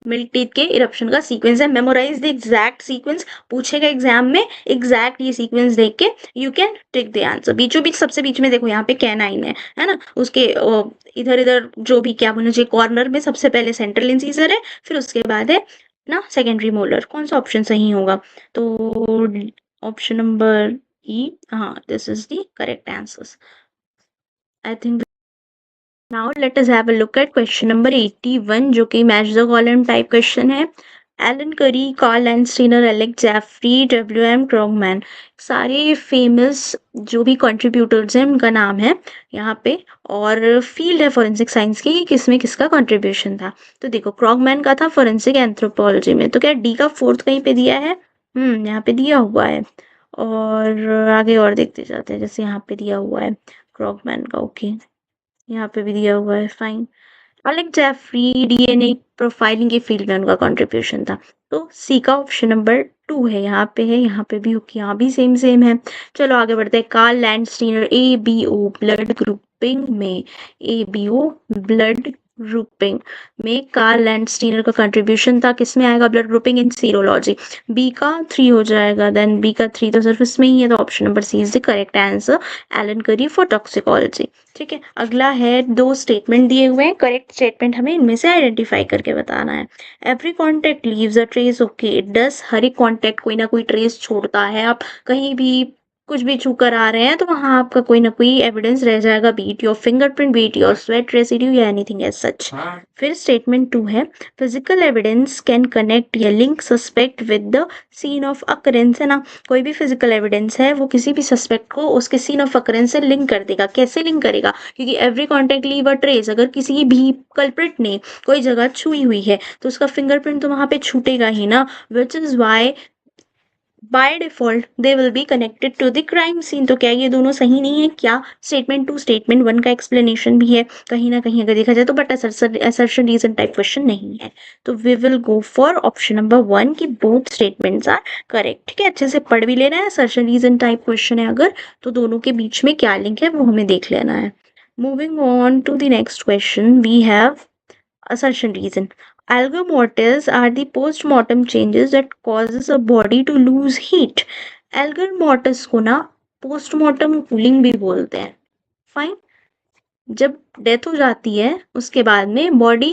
Milk teeth के eruption का sequence है. Memorise the exact sequence, पूछेगा exam में, exact ये sequence देख के you can tick the answer. बीचों बीच सबसे बीच में देखो यहाँ पे कैनाइन है ना, उसके इधर इधर जो भी क्या बोलना चाहिए, कॉर्नर में सबसे पहले सेंट्रल इंसीजर है, फिर उसके बाद है ना सेकेंडरी मोलर. कौन सा ऑप्शन सही होगा, तो ऑप्शन नंबर ई. हाँ, this is the correct answer. I think Now let us have a look at question number 81 जो कि match the column type question है. Alan Curry, Karl Landsteiner, Alex Jeffrey, WM Krogman, सारे famous जो भी contributors हैं उनका नाम है यहाँ पे, और फील्ड है फॉरेंसिक साइंस की, किसमें किसका कंट्रीब्यूशन था. तो देखो क्रॉगमैन का था फॉरेंसिक एंथ्रोपोलॉजी में, तो क्या डी का फोर्थ कहीं पे दिया है, यहाँ पे दिया हुआ है. और आगे और देखते जाते हैं, जैसे यहाँ पे दिया हुआ है क्रॉगमैन का. ओके, यहाँ पे भी दिया हुआ है. Fine. Alex Jeffrey DNA profiling के फील्ड में उनका कंट्रीब्यूशन था, तो सी का ऑप्शन नंबर 2 है. यहाँ पे है, यहाँ पे भी, ओके, यहाँ भी सेम है. चलो आगे बढ़ते हैं. Karl Landsteiner ABO blood grouping में, ABO ब्लड ग्रुपिंग में कार्ल एंड स्टीनर का कंट्रीब्यूशन था, किसमें आएगा blood grouping in serology, B का 3 हो जाएगा, देन बी का 3 तो सिर्फ इसमें ही है, तो option number C is the correct answer, Alan Curry for toxicology. ठीक है, अगला है, 2 स्टेटमेंट दिए हुए हैं, करेक्ट स्टेटमेंट हमें इनमें से आइडेंटिफाई करके बताना है। Every contact leaves a trace, okay it does, हर एक कॉन्टेक्ट कोई ना कोई ट्रेस छोड़ता है, आप कहीं भी कुछ भी छू कर आ रहे हैं तो वहां आपका कोई ना कोई एविडेंस रह जाएगा, be it your fingerprint, be it your sweat residue या एनीथिंग एज सच। फिर स्टेटमेंट 2 है, फिजिकल एविडेंस कैन कनेक्ट या link suspect with the scene of occurrence, है ना, कोई भी फिजिकल एविडेंस है वो किसी भी सस्पेक्ट को उसके सीन ऑफ अकरेंस से लिंक कर देगा। कैसे लिंक करेगा, क्योंकि every contact leave a trace, अगर किसी भी कल्प्रिट ने कोई जगह छुई हुई है तो उसका फिंगरप्रिंट तो वहां पे छूटेगा ही ना, which is why by default they will be connected to the crime scene. तो क्या ये दोनों सही नहीं है क्या? स्टेटमेंट 2 स्टेटमेंट 1 का एक्सप्लेनेशन भी है कहीं ना कहीं अगर देखा जाए तो, but assertion reason type question नहीं है, तो we will go for option number 1 की बोथ स्टेटमेंट्स आर करेक्ट। ठीक है, अच्छे से पढ़ भी लेना है, असर्शन रीजन टाइप क्वेश्चन है अगर, तो दोनों के बीच में क्या लिंक है वो हमें देख लेना है। Moving on to the next question, we have assertion reason. Algor mortis are the post-mortem changes that causes a body to lose heat. Algor mortis को ना post-mortem cooling भी बोलते हैं। फाइन, जब डेथ हो जाती है उसके बाद में body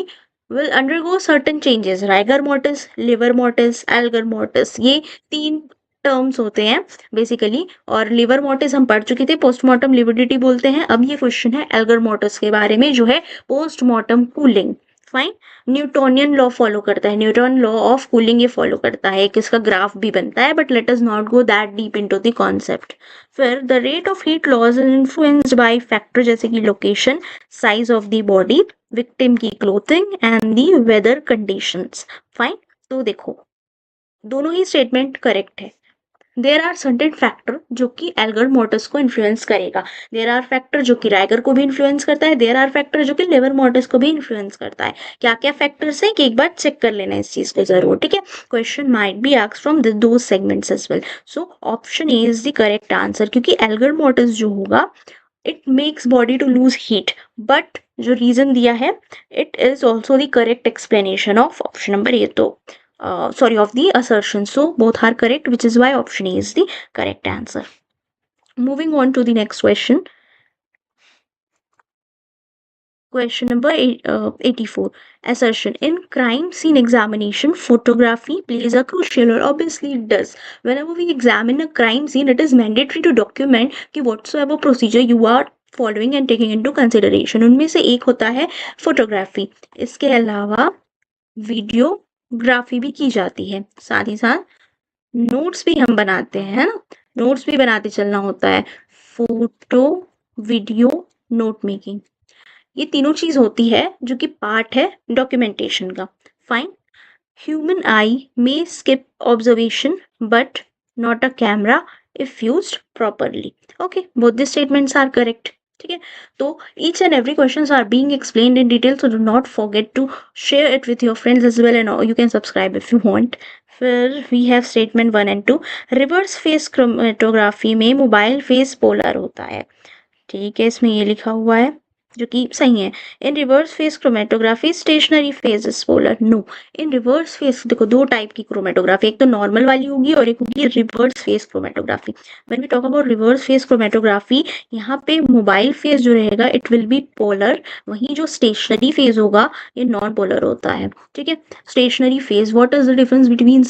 will undergo certain changes, rigor mortis, liver mortis, algor mortis, ये 3 टर्म्स होते हैं बेसिकली, और लिवर मोर्टिस हम पढ़ चुके थे, पोस्टमार्टम लिविडिटी बोलते हैं। अब ये क्वेश्चन है एल्गर मोर्टिस के बारे में जो है postmortem cooling. Fine, Newtonian law follow करता है, न्यूटन लॉ ऑफ कूलिंग ये फॉलो करता है, एक इसका ग्राफ भी बनता है, but let us not go that deep into the concept. फिर the rate of heat loss is influenced by factor जैसे कि location, size of the body, victim की clothing and the weather conditions. Fine, तो देखो दोनों ही statement correct है। There are certain factor जो कि एल्गर मोर्टिस को इन्फ्लुएंस करेगा, देर आर फैक्टर जो कि राइगर को भी इन्फ्लुएंस करता है, देर आर फैक्टर जो कि लिवर मोर्टिस को भी इन्फ्लुएंस करता है। क्या क्या फैक्टर्स है कि एक बार चेक कर लेना इस चीज को जरूर। ठीक है, question might be asked from दो segments as well, so option A is the correct answer, क्योंकि एल्गर मोर्टिस जो होगा it makes body to lose heat, but जो रीजन दिया है it is also the correct explanation of option number A, तो sorry, of the assertion. So both are correct, which is why option A is the correct answer. Moving on to the next question. Question number 84. Assertion. In crime scene examination, photography plays a crucial role. Obviously, it does. Whenever we examine a crime scene, it is mandatory to document कि whatsoever procedure you are following and taking into consideration. उनमें से एक होता है photography, इसके अलावा videography भी की जाती है, साथ ही साथ नोट्स भी हम बनाते हैं, है ना, नोट्स भी बनाते चलना होता है, फोटो, वीडियो, नोट मेकिंग, ये तीनों चीज होती है जो कि पार्ट है डॉक्यूमेंटेशन का। Fine, human eye may skip observation but not a camera if used properly. Okay, both the statements are correct. ठीक है, तो each and every questions are being explained in detail, so do not forget to share it with your friends as well, and you can subscribe if you want. फिर we have statement 1 and 2। Reverse phase chromatography में mobile phase polar होता है। ठीक है, इसमें ये लिखा हुआ है जो कि सही है। In reverse phase chromatography stationary phase is polar, no. In reverse phase देखो 2 टाइप की क्रोमेटोग्राफी, एक तो नॉर्मल वाली होगी और एक होगी reverse phase chromatography. When we talk about reverse phase chromatography, यहाँ पे मोबाइल फेज जो रहेगा इट विल बी पोलर, वहीं जो स्टेशनरी फेज होगा ये नॉन पोलर होता है। ठीक है, stationary phase, what is the difference between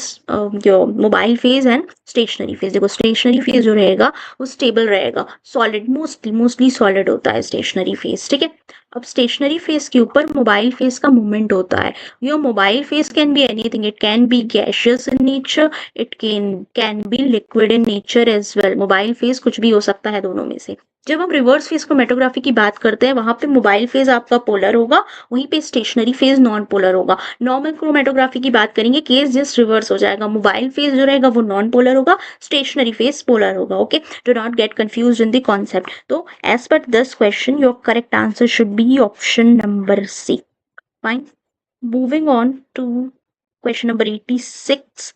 जो mobile phase and stationary phase? देखो स्टेशनरी फेज जो रहेगा वो स्टेबल रहेगा, सॉलिड, मोस्टली सॉलिड होता है स्टेशनरी फेस। ठीक है, अब स्टेशनरी फेस के ऊपर मोबाइल फेस का मूवमेंट होता है। Your mobile phase can be anything, it can be gaseous in nature, it can be liquid in nature as well. Mobile phase कुछ भी हो सकता है दोनों में से। जब हम रिवर्स फेस क्रोमेटोग्राफी की बात करते हैं वहां पे मोबाइल फेज आपका पोलर होगा, वहीं पे स्टेशनरी फेज नॉन पोलर होगा। नॉर्मल क्रोमेटोग्राफी की बात करेंगे, केस जस्ट रिवर्स हो जाएगा, मोबाइल फेज जो रहेगा वो नॉन पोलर होगा, स्टेशनरी फेज पोलर होगा। Okay, do not get confused in the concept. So as per this question, your correct answer should be option number C. Fine. Moving on to question number 86.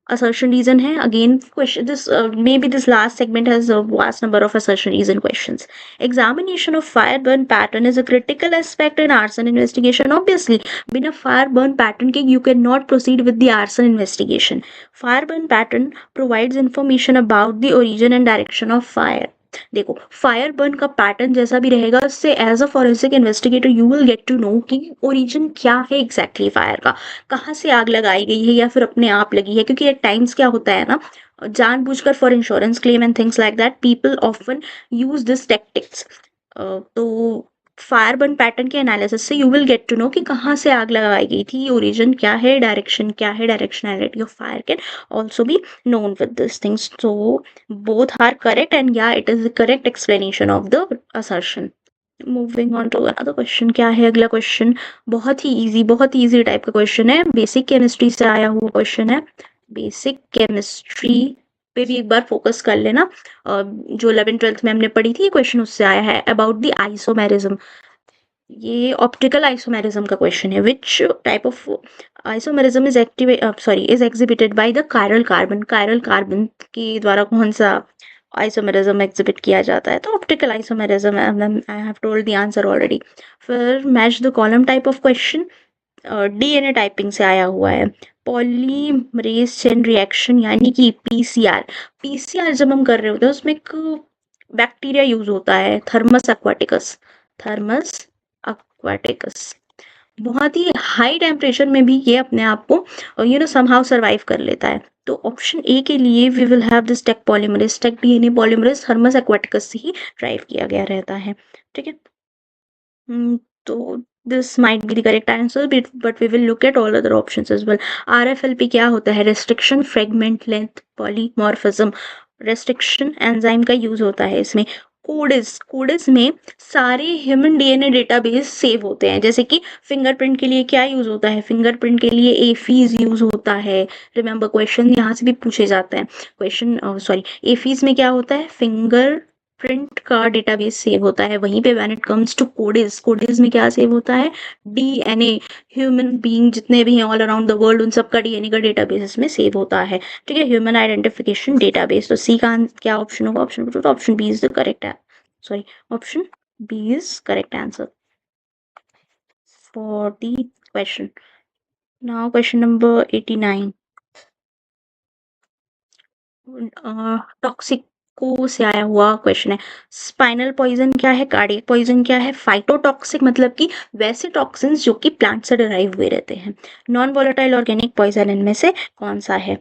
assertion reason है. Again, question this maybe this last segment has a vast number of assertion reason questions. Examination of fire burn pattern is a critical aspect in arson investigation. Obviously, बिना fire burn pattern के you cannot proceed with the arson investigation. Fire burn pattern provides information about the origin and direction of fire. देखो, fire burn का pattern जैसा भी रहेगा, उससे as a forensic investigator you will get to know कि origin क्या है exactly fire का, कहाँ से आग लगाई गई है या फिर अपने आप लगी है. क्योंकि एट टाइम्स क्या होता है ना, जानबूझकर for insurance claim and things like that people often use this tactics. तो फायर बर्न पैटर्न के एनालिसिस से you will get to know कि कहाँ से आग लगाई गई थी, ओरिजिन क्या है, directionality of fire can also be known with these things. So both are correct, and yeah, it is the correct explanation of the assertion. Moving on to another question. क्या है अगला क्वेश्चन? बहुत ही easy type का question है. Basic chemistry से आया हुआ क्वेश्चन है. बेसिक केमिस्ट्री पे भी एक बार फोकस कर लेना. जो 11th-12th में हमने पढ़ी थी, ये क्वेश्चन उससे आया है. About the isomerism. ये ऑप्टिकल आइसोमेरिज्म का क्वेश्चन है. Which type of isomerism is exhibited by the chiral carbon के द्वारा कौन सा आइसोमेरिज्म एग्जिबिट किया जाता है? तो optical isomerism. I have told the answer already. फिर match the column type of question. DNA typing से आया हुआ है. पॉलीमरेज चेन रिएक्शन यानी कि पीसीआर जब हम कर रहे होते हैं उसमें एक बैक्टीरिया यूज होता है, थर्मस एक्वाटिकस. बहुत ही हाई टेम्परेचर में भी ये अपने आप को समहाउ सर्वाइव कर लेता है. तो ऑप्शन ए के लिए we will have this Taq polymerase, Taq DNA polymerase Thermus aquaticus से ही ड्राइव किया गया रहता है. ठीक है. तो this might be the correct answer, but we will look at all other options as well. RFLP क्या होता है? Restriction fragment length polymorphism. Restriction enzyme का यूज होता है इसमें. कोडिस में सारे ह्यूमन डीएनए डेटाबेस सेव होते हैं. जैसे कि फिंगरप्रिंट के लिए क्या यूज होता है? फिंगरप्रिंट के लिए एफीज यूज होता है. रिमेंबर, क्वेश्चन यहाँ से भी पूछे जाते हैं. एफीज में क्या होता है? फिंगरप्रिंट का डेटाबेस सेव होता है. वहीं पे व्हेन इट कम्स टू कोडिस में क्या सेव होता है? डीएनए. ह्यूमन बीइंग जितने भी हैं ऑल अराउंड द वर्ल्ड, उन सबका डीएनए का डेटाबेस इसमें सेव होता है. ठीक है. Human identification database. तो सी का क्या ऑप्शन होगा? Option B is the correct. Option B is correct answer for the question. Now question number 89. टॉक्सिको से आया हुआ क्वेश्चन है. स्पाइनल पॉइजन क्या है? कार्डियक पॉइजन क्या है? फाइटोटॉक्सिक मतलब कि वैसे टॉक्सिन्स जो कि प्लांट से डराइव हुए रहते हैं. नॉन वोलेटाइल ऑर्गेनिक पॉइजन इनमें से कौन सा है?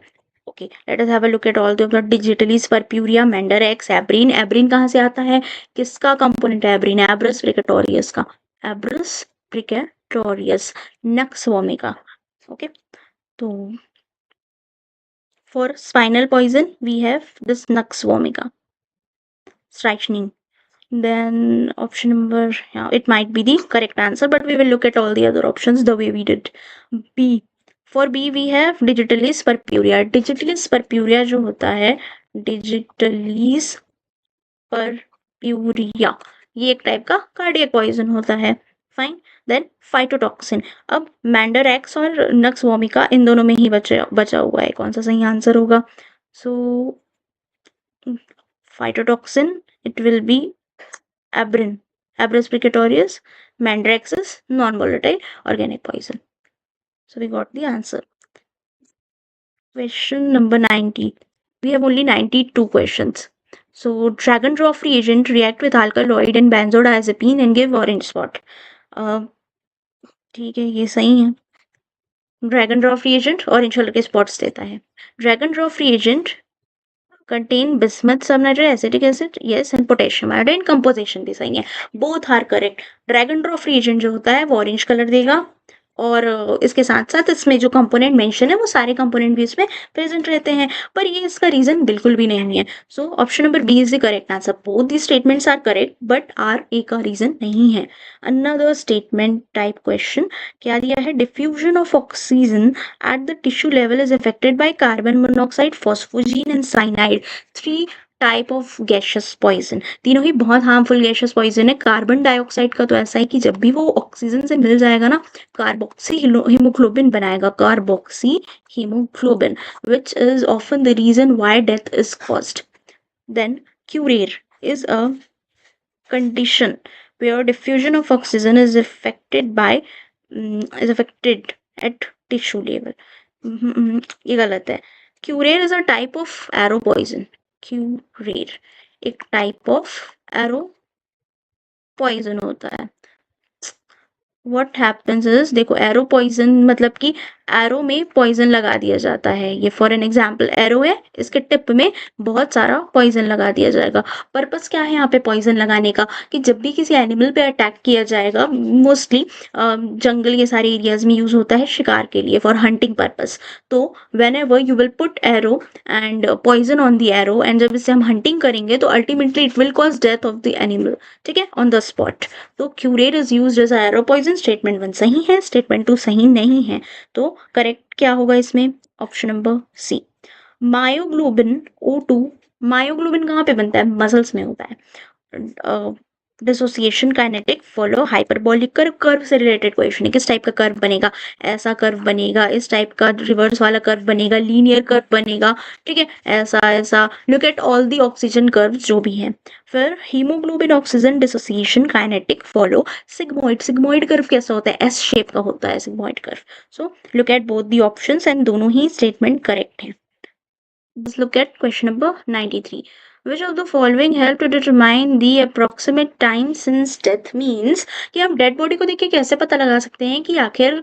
Okay, let us have a look at all the digitalis, purpurea, mandarex, एब्रीन. एब्रीन कहाँ से आता है? किसका कंपोनेंट है एब्रीन? एब्रस प्रिकेटोरियस का. Abrus precatorius. Nux vomica. Okay. तो for spinal poison we have this nux vomica, strychnine. Then option number, yeah, it might be the correct answer, but we will look at all the other options the way we did. B. For B we have digitalis purpurea. digitalis purpurea जो होता है, digitalis purpurea, ये एक type का cardiac poison होता है. Fine. Then फाइटोटॉक्सिन. अब मैंडरैक्स और नक्स वोमिका इन दोनों में ही बचा हुआ है. कौन सा सही आंसर होगा? So phytotoxin, it will be abrin. Abrus precatorius. Mandrax is non-volatile organic poison. So we got the answer. Question number 90. We have only 92 questions. So dragon drop reagent react with alkaloid and benzodiazepine and give orange spot. ठीक है, ये सही है. Dragendorff reagent orange colour के spots देता है. Dragendorff reagent contain bismuth subnitrate acetic acid, yes, and potassium iodine. Composition भी सही है. Both are correct. Dragendorff reagent जो होता है वो ऑरेंज कलर देगा, और इसके साथ साथ इसमें जो कंपोनेंट मेंशन है वो सारे कंपोनेंट भी इसमें प्रेजेंट रहते हैं, पर ये इसका रीजन बिल्कुल भी नहीं है. So option number B is the correct answer. Both the statements are correct, but are A का रीजन नहीं है. अनदर स्टेटमेंट टाइप क्वेश्चन क्या दिया है? Diffusion of oxygen at the tissue level is affected by carbon monoxide, phosgene and cyanide. 3 type of gaseous poison. तीनों ही बहुत harmful gaseous poison है। कार्बन डाइऑक्साइड का तो ऐसा है कि जब भी वो ऑक्सीजन से मिल जाएगा ना, कार्बोक्सी हीमोग्लोबिन बनाएगा, carboxy haemoglobin, which is often the reason why death is caused. Then curare is a condition where diffusion of oxygen is affected by is affected at tissue level. ये गलत है। Curare is a type of arrow poison. Curare एक type of arrow poison होता है। What happens is, देखो arrow poison मतलब कि arrow में पॉइजन लगा दिया जाता है। ये फॉर एन एग्जांपल एरो है, इसके टिप में बहुत सारा पॉइजन लगा दिया जाएगा। पर्पस क्या है यहाँ पे पॉइजन लगाने का, कि जब भी किसी एनिमल पे अटैक किया जाएगा, मोस्टली जंगल ये सारे एरियाज में यूज होता है शिकार के लिए, फॉर हंटिंग पर्पस। तो whenever you will put arrow and poison on the arrow, and जब इससे हम हंटिंग करेंगे तो ultimately it will cause death of the animal, ठीक है, ऑन द स्पॉट। तो curare is used as arrow poison. Statement 1 सही है, स्टेटमेंट 2 सही नहीं है। तो करेक्ट क्या होगा इसमें, option number C. Myoglobin O2, myoglobin कहाँ पे बनता है, मसल्स में होता है। Dissociation kinetic follow hyperbolic curve. Curve से रिलेटेड क्वेश्चन है, किस टाइप का कर्व बनेगा, ऐसा कर्व बनेगा, इस टाइप का रिवर्स वाला कर्व बनेगा, लीनियर कर्व बनेगा, ठीक है, ऐसा ऐसा। Look at all the oxygen curve जो भी है। फिर haemoglobin oxygen dissociation kinetic follow sigmoid. Sigmoid curve कैसा होता है, एस शेप का होता है sigmoid curve. So look at both the options and दोनों ही स्टेटमेंट करेक्ट है। Let's look at question number 93. Which of the following help to determine the approximate time since death? Means कि हम dead body को देख के कैसे पता लगा सकते हैं कि आखिर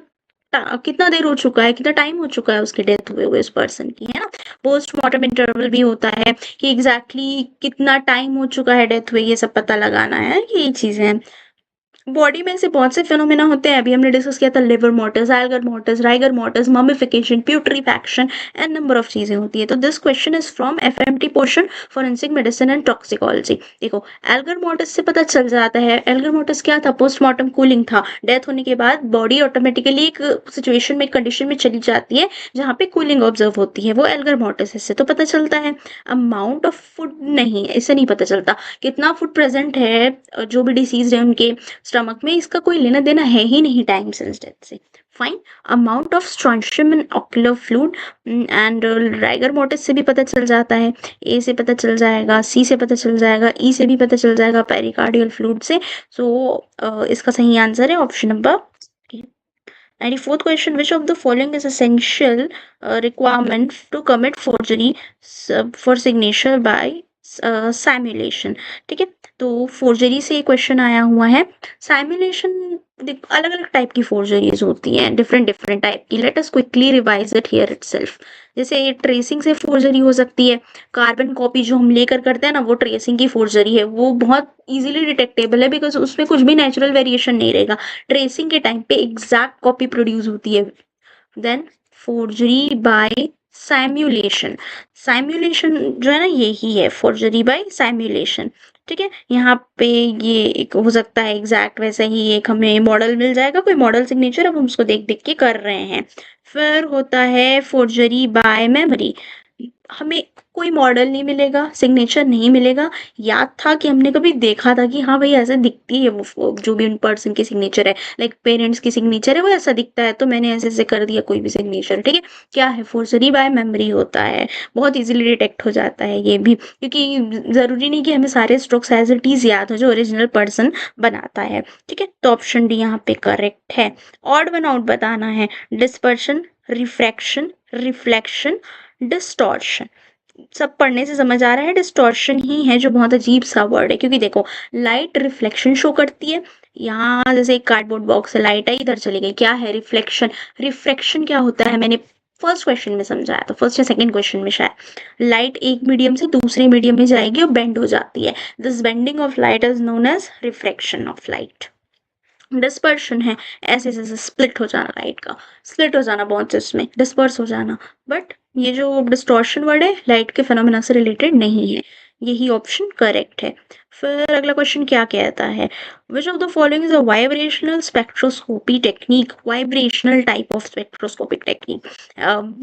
कितना देर हो चुका है, कितना टाइम हो चुका है उसकी डेथ हुए हुए उस पर्सन की, है ना। पोस्टमार्टम इंटरवल भी होता है कि एग्जैक्टली कितना टाइम हो चुका है डेथ हुए, ये सब पता लगाना है, यही चीजें हैं। बॉडी में से बहुत से फिनोमेना होते हैं, अभी हमने डिस्कस किया था livor mortis, algor mortis, rigor mortis, mummification, putrefaction and number of चीजें होती है। तो this question is from FMT portion, forensic medicine and toxicology. देखो एल्गर मोर्टिस से पता चल जाता है, एल्गर मोर्टिस क्या था, पोस्टमार्टम कूलिंग था। डेथ होने के बाद बॉडी ऑटोमेटिकली एक सिचुएशन में, कंडीशन में चली जाती है जहाँ पे कूलिंग ऑब्जर्व होती है, वो एल्गर मोर्टिस इससे तो पता चलता है। अमाउंट ऑफ फूड नहीं, इससे नहीं पता चलता कितना फूड प्रेजेंट है, जो भी डिसीज है उनके स्टमक में, इसका कोई लेना देना है ही नहीं टाइम सिंस डेथ से। Fine. Amount of strontium in ocular fluid and rigor mortis से भी पता चल जाता है, ए से पता चल जाएगा, सी से पता चल जाएगा, ई से भी पता चल जाएगा, पेरिकार्डियल फ्लूइड से। सो इसका सही आंसर है option number 94th question. Which of the following is essential requirement to commit forgery for signature by simulation? ठीक है, तो फोर्जरी से क्वेश्चन आया हुआ है। साइमुलेशन अलग अलग टाइप की फोर्जरीज होती हैं, डिफरेंट डिफरेंट टाइप की। Let us quickly revise it here itself. जैसे ट्रेसिंग से फोर्जरी हो सकती है, कार्बन कॉपी जो हम लेकर करते हैं ना, वो ट्रेसिंग की फोर्जरी है, वो बहुत इजीली डिटेक्टेबल है बिकॉज उसमें कुछ भी नेचुरल वेरिएशन नहीं रहेगा। ट्रेसिंग के टाइम पे एग्जैक्ट कॉपी प्रोड्यूस होती है। देन फोर्जरी बाय साइम्युलेशन, साइम्युलेशन जो है ना यही है फोर्जरी बाय साइम्युलेशन, ठीक है। यहाँ पे ये एक हो सकता है एग्जैक्ट वैसा ही एक हमें मॉडल मिल जाएगा, कोई मॉडल सिग्नेचर, अब हम उसको देख देख के कर रहे हैं। फिर होता है फोर्जरी बाय मेमोरी, हमें कोई मॉडल नहीं मिलेगा, सिग्नेचर नहीं मिलेगा, याद था कि हमने कभी देखा था कि हाँ भाई ऐसे दिखती है वो जो भी उन पर्सन की सिग्नेचर है, लाइक पेरेंट्स की सिग्नेचर है वो ऐसा दिखता है, तो मैंने ऐसे ऐसे कर दिया कोई भी सिग्नेचर, ठीक है। क्या है, फोर्जरी बाय मेमोरी होता है, बहुत इजीली डिटेक्ट हो जाता है ये भी, क्योंकि जरूरी नहीं कि हमें सारे स्ट्रोक्स एज इट इज याद हो जो ओरिजिनल पर्सन बनाता है, ठीक है। तो ऑप्शन डी यहाँ पे करेक्ट है। ऑड वन आउट बताना है, डिस्पर्शन, रिफ्रैक्शन, रिफ्लेक्शन, डिस्टॉर्शन। सब पढ़ने से समझ आ रहा है डिस्टॉर्शन ही है जो बहुत अजीब सा वर्ड है, क्योंकि देखो लाइट रिफ्लेक्शन शो करती है, यहाँ जैसे एक कार्डबोर्ड बॉक्स है, लाइट आई इधर चली गई, क्या है रिफ्लेक्शन। रिफ्लेक्शन क्या होता है, मैंने फर्स्ट क्वेश्चन में समझाया था, फर्स्ट या सेकंड क्वेश्चन में शायद। लाइट एक मीडियम से दूसरे मीडियम में जाएगी और बेंड हो जाती है, this bending of light is known as reflection of light. Dispersion है ऐसे ऐसे स्प्लिट हो जाना, लाइट का स्प्लिट हो जाना, बहुत इसमें डिस्पर्स हो जाना। बट ये जो डिस्टॉर्शन वर्ड है लाइट के फिनोमेना से रिलेटेड नहीं है, यही ऑप्शन करेक्ट है। फिर अगला क्वेश्चन क्या कहता है, विच of the following is a vibrational spectroscopy technique, vibrational type of spectroscopic technique.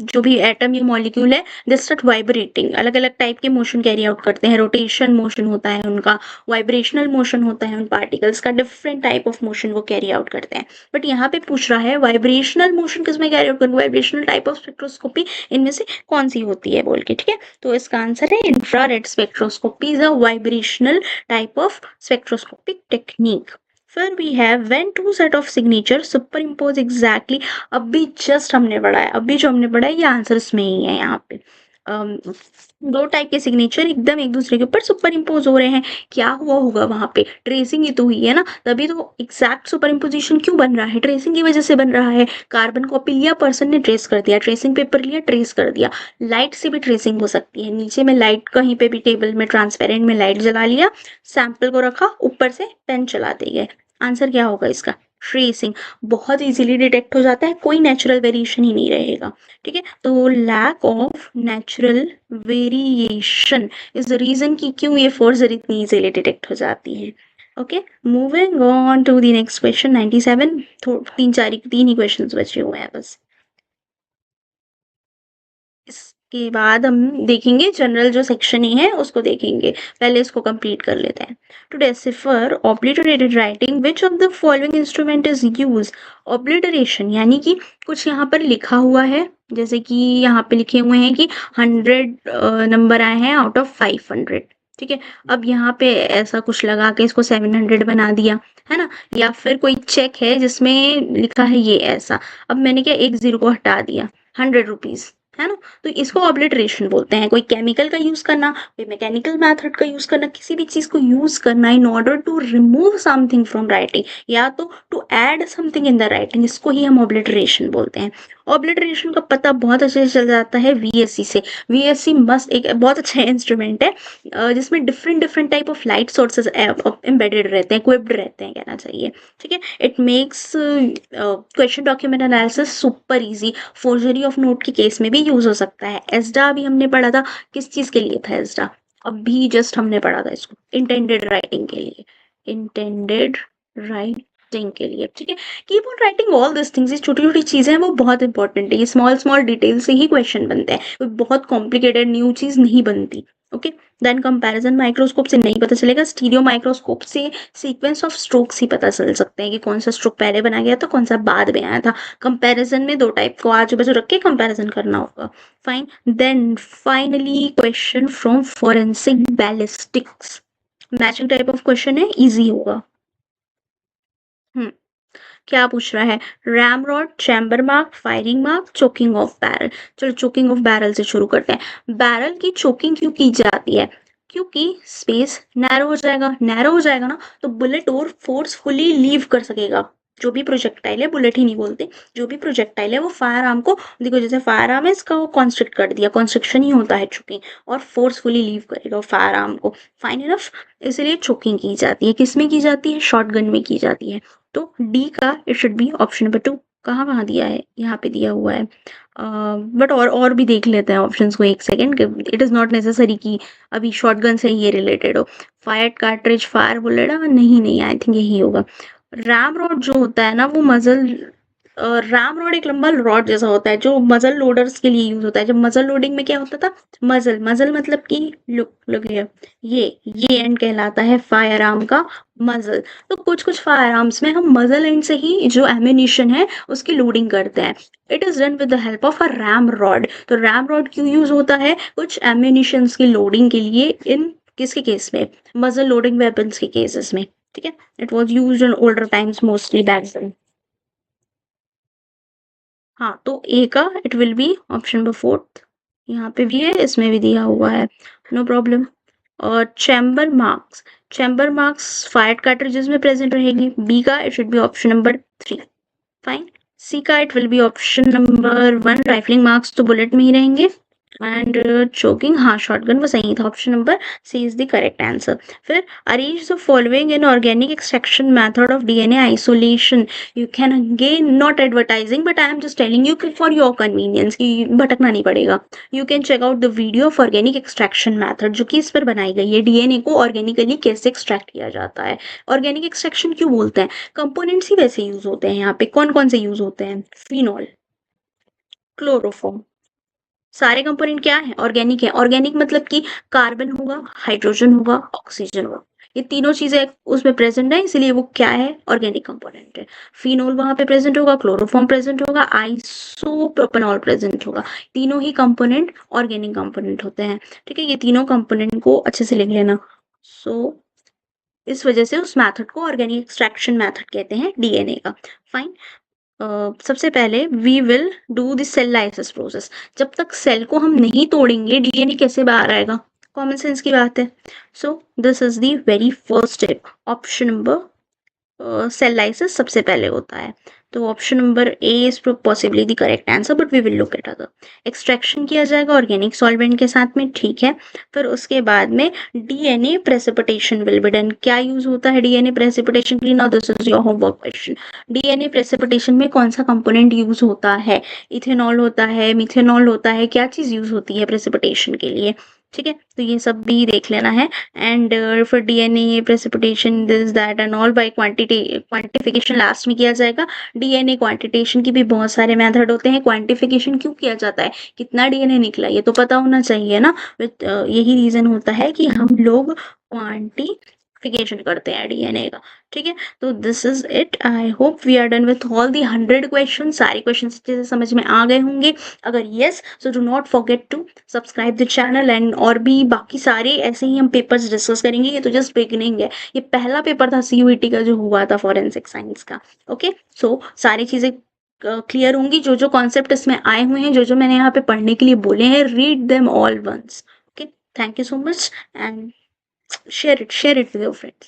जो भी एटम या मॉलिक्यूल है दे स्टार्ट वाइब्रेटिंग, अलग अलग टाइप के मोशन कैरी आउट करते हैं, रोटेशन मोशन होता है उनका, वाइब्रेशनल मोशन होता है उन पार्टिकल्स का, डिफरेंट टाइप ऑफ मोशन वो कैरी आउट करते हैं। बट यहाँ पे पूछ रहा है वाइब्रेशनल मोशन किसमें कैरी आउट करेंगे, वाइब्रेशनल टाइप ऑफ स्पेक्ट्रोस्कोपी इनमें से कौन सी होती है बोल के, ठीक है। तो इसका आंसर है infrared spectroscopy is a vibrational type of spectroscopic technique. फिर we have when two set of signature superimpose exactly, अभी जस्ट हमने पढ़ा है, अभी जो हमने पढ़ा है ये आंसर इसमें ही है यहाँ पे। दो टाइप के सिग्नेचर एकदम एक दूसरे के ऊपर सुपर इम्पोज हो रहे हैं, क्या हुआ होगा वहां पे, ट्रेसिंग ही तो हुई है ना, तभी तो एग्जैक्ट सुपर इम्पोजिशन क्यों बन रहा है, ट्रेसिंग की वजह से बन रहा है। कार्बन कॉपी लिया, पर्सन ने ट्रेस कर दिया, ट्रेसिंग पेपर लिया, ट्रेस कर दिया। लाइट से भी ट्रेसिंग हो सकती है, नीचे में लाइट कहीं पे भी टेबल में ट्रांसपेरेंट में लाइट जला लिया, सैंपल को रखा, ऊपर से पेन चलाते गए। आंसर क्या होगा इसका, ट्रेसिंग। बहुत इजीली डिटेक्ट हो जाता है, कोई नेचुरल वेरिएशन ही नहीं रहेगा, ठीक है। तो lack of natural variation is the reason कि क्यों ये फोर्सर इतनी इजीली डिटेक्ट हो जाती है। Okay, moving on to the next question 97। तीन ही क्वेश्चन बचे हुए हैं बस, इसके बाद हम देखेंगे जनरल जो सेक्शन ही है उसको देखेंगे, पहले इसको कंप्लीट कर लेते हैं। To decipher obliterated writing which of the following instrument is use, obliteration यानी कि कुछ यहाँ पर लिखा हुआ है, जैसे कि यहाँ पे लिखे हुए हैं कि 100 नंबर आए हैं आउट ऑफ 500, ठीक है। अब यहाँ पे ऐसा कुछ लगा के इसको 700 बना दिया, है ना, या फिर कोई चेक है जिसमें लिखा है ये ऐसा, अब मैंने क्या एक जीरो को हटा दिया, 100 रुपीज, है ना। तो इसको ऑब्लिटरेशन बोलते हैं। कोई केमिकल का यूज करना, कोई मैकेनिकल मेथड का यूज करना, किसी भी चीज को यूज करना in order to remove something from writing या तो to add something in the writing, इसको ही हम ऑब्लिटरेशन बोलते हैं। ऑब्लिटरेशन का पता बहुत अच्छे से चल जाता है वीएससी से। वीएससी मस्त एक बहुत अच्छा इंस्ट्रूमेंट है जिसमें different different type of light sources embedded रहते हैं, इक्विप्ड रहते हैं कहना चाहिए, ठीक है। It makes question document analysis super easy, forgery of note के केस में भी यूज हो सकता है। एसडा अभी हमने पढ़ा था, किस चीज के लिए था एसडा, अभी जस्ट हमने पढ़ा था इसको, इंटेंडेड राइटिंग के लिए, इंटेंडेड राइटिंग के लिए, ठीक है। Keep on writing all this things, ये छोटी छोटी चीजें हैं वो बहुत इंपॉर्टेंट है, ये स्मॉल स्मॉल डिटेल से ही क्वेश्चन बनते हैं, कोई बहुत कॉम्प्लिकेटेड न्यू चीज नहीं बनती। ओके, देन कंपैरिजन माइक्रोस्कोप से नहीं पता चलेगा, स्टीरियो माइक्रोस्कोप से सीक्वेंस ऑफ स्ट्रोक्स ही पता चल सकते हैं कि कौन सा स्ट्रोक पहले बनाया गया था, कौन सा बाद में आया था। कंपैरिजन में दो टाइप को आजू बाजू रख के कंपैरिजन करना होगा, fine. Then finally question from forensic ballistics, matching type of question है, इजी होगा। क्या पूछ रहा है, ramrod, chamber mark, firing mark, choking of barrel. चलो चोकिंग ऑफ बैरल से शुरू करते हैं। बैरल की चोकिंग क्यों की जाती है, क्योंकि स्पेस नैरो हो जाएगा, नैरो हो जाएगा ना तो बुलेट और फोर्सफुली लीव कर सकेगा। जो भी प्रोजेक्टाइल है, बुलेट ही नहीं बोलते, जो भी प्रोजेक्टाइल है वो फायर आर्म को, देखो जैसे फायर आर्म है इसका वो कॉन्स्ट्रिक्ट कर दिया, कॉन्स्ट्रिक्शन ही होता है चोकिंग, और फोर्सफुली लीव करेगा फायर आर्म को, फाइन इनफ। इसलिए चोकिंग की जाती है, किस में की जाती है, शॉर्ट गन में की जाती है। तो डी का it should be option number 2। कहाँ कहाँ दिया है, यहाँ पे दिया हुआ है, बट और भी देख लेते हैं ऑप्शंस को एक second, it is not necessary कि अभी शॉटगन से ये रिलेटेड हो। फायर कार्ट्रिज, फायर बुलेट, नहीं नहीं आई थिंक यही होगा। रैम रॉड जो होता है ना वो मजल, रैम रॉड एक लंबा रॉड जैसा होता है जो मजल लोडर्स के लिए यूज होता है। जब मजल लोडिंग में क्या होता था, मजल मजल मतलब कि लुक ये एंड कहलाता है फायर आर्म का मजल। तो कुछ कुछ फायर आर्म्स में हम मजल एंड से ही जो एम्यूनिशन है उसकी लोडिंग करते हैं। It is done with the help of a RAM rod. तो रैम रॉड क्यों यूज होता है, कुछ एम्यूनिशन की लोडिंग के लिए, इन किसके केस में, मजल लोडिंग वेपन्स के केसेस में, ठीक है। It was use in older times mostly back then. हाँ, तो ए का it will be option number 4, यहाँ पे भी है, इसमें भी दिया हुआ है, नो प्रॉब्लम। और चैम्बर मार्क्स फायर कार्ट्रिजेस में प्रेजेंट रहेगी, बी का it should be option number 3, fine. C का it will be option number 1, rifling marks तो बुलेट में ही रहेंगे, एंड चोकिंग, हाँ शॉटगन वो सही था, option number C is the correct answer. फिर arrange the following in organic extraction method of DNA isolation. You can again not advertising but I am just telling you for your convenience कि भटकना नहीं पड़ेगा। You can check out the video of organic extraction method जो कि इस पर बनाई गई है, डीएनए को ऑर्गेनिकली कैसे एक्सट्रैक्ट किया जाता है। ऑर्गेनिक एक्सट्रैक्शन क्यों बोलते हैं, कंपोनेंट्स ही वैसे यूज होते हैं। यहाँ पे कौन कौन से यूज होते हैं, फिनॉल, क्लोरोफॉर्म, सारे कंपोनेंट क्या है, ऑर्गेनिक है। ऑर्गेनिक मतलब कि कार्बन होगा, हाइड्रोजन होगा, ऑक्सीजन होगा, ये तीनों चीजें उसमें प्रेजेंट है, इसलिए वो क्या है, ऑर्गेनिक कंपोनेंट है। फिनोल वहां पे प्रेजेंट होगा, क्लोरोफॉर्म प्रेजेंट होगा, आइसोप्रोपेनॉल प्रेजेंट होगा। तीनों ही कंपोनेंट ऑर्गेनिक कंपोनेंट होते हैं। ठीक है, ये तीनों कंपोनेंट को अच्छे से लिख लेना। सो इस वजह से उस मेथड को ऑर्गेनिक एक्सट्रैक्शन मेथड कहते हैं डीएनए का। फाइन। सबसे पहले we will do the cell lysis process. जब तक सेल को हम नहीं तोड़ेंगे डीएनए कैसे बाहर आएगा, कॉमन सेंस की बात है। So this is the very first step, option number cell lysis सबसे पहले होता है। तो option number A is possibly the correct answer but we will look at other. Extraction किया जाएगा ऑर्गेनिक सॉल्वेंट के साथ में, ठीक है। फिर उसके बाद में DNA precipitation will be done. क्या यूज होता है डीएनए प्रेसिपिटेशन के लिए, now this is your homework question. DNA precipitation में कौन सा कंपोनेंट यूज होता है, इथेनॉल होता है, मिथेनॉल होता है, क्या चीज यूज होती है प्रेसिपिटेशन के लिए। ठीक है, तो ये सब भी देख लेना है। And for DNA precipitation this that and all by quantification last में किया जाएगा। डीएनए क्वांटिटेशन की भी बहुत सारे मेथड होते हैं। क्वांटिफिकेशन क्यों किया जाता है, कितना डीएनए निकला ये तो पता होना चाहिए ना। यही रीजन होता है कि हम लोग क्वांटिफिकेशन करते हैं डीएनए का। ठीक है, तो this is it. I hope we are done with all the 100 question. सारे क्वेश्चन अच्छे से समझ में आ गए होंगे। अगर yes, so do not forget to subscribe the channel. And और भी बाकी सारे ऐसे ही हम पेपर्स डिस्कस करेंगे। ये तो जस्ट बिगिनिंग है, ये पहला पेपर था सीयूईटी का जो हुआ था फॉरेंसिक साइंस का। ओके, सो सारी चीजें क्लियर होंगी। जो जो कॉन्सेप्ट इसमें आए हुए हैं, जो जो मैंने यहाँ पे पढ़ने के लिए बोले हैं, read them all once. Okay, thank you so much and share it with your friends.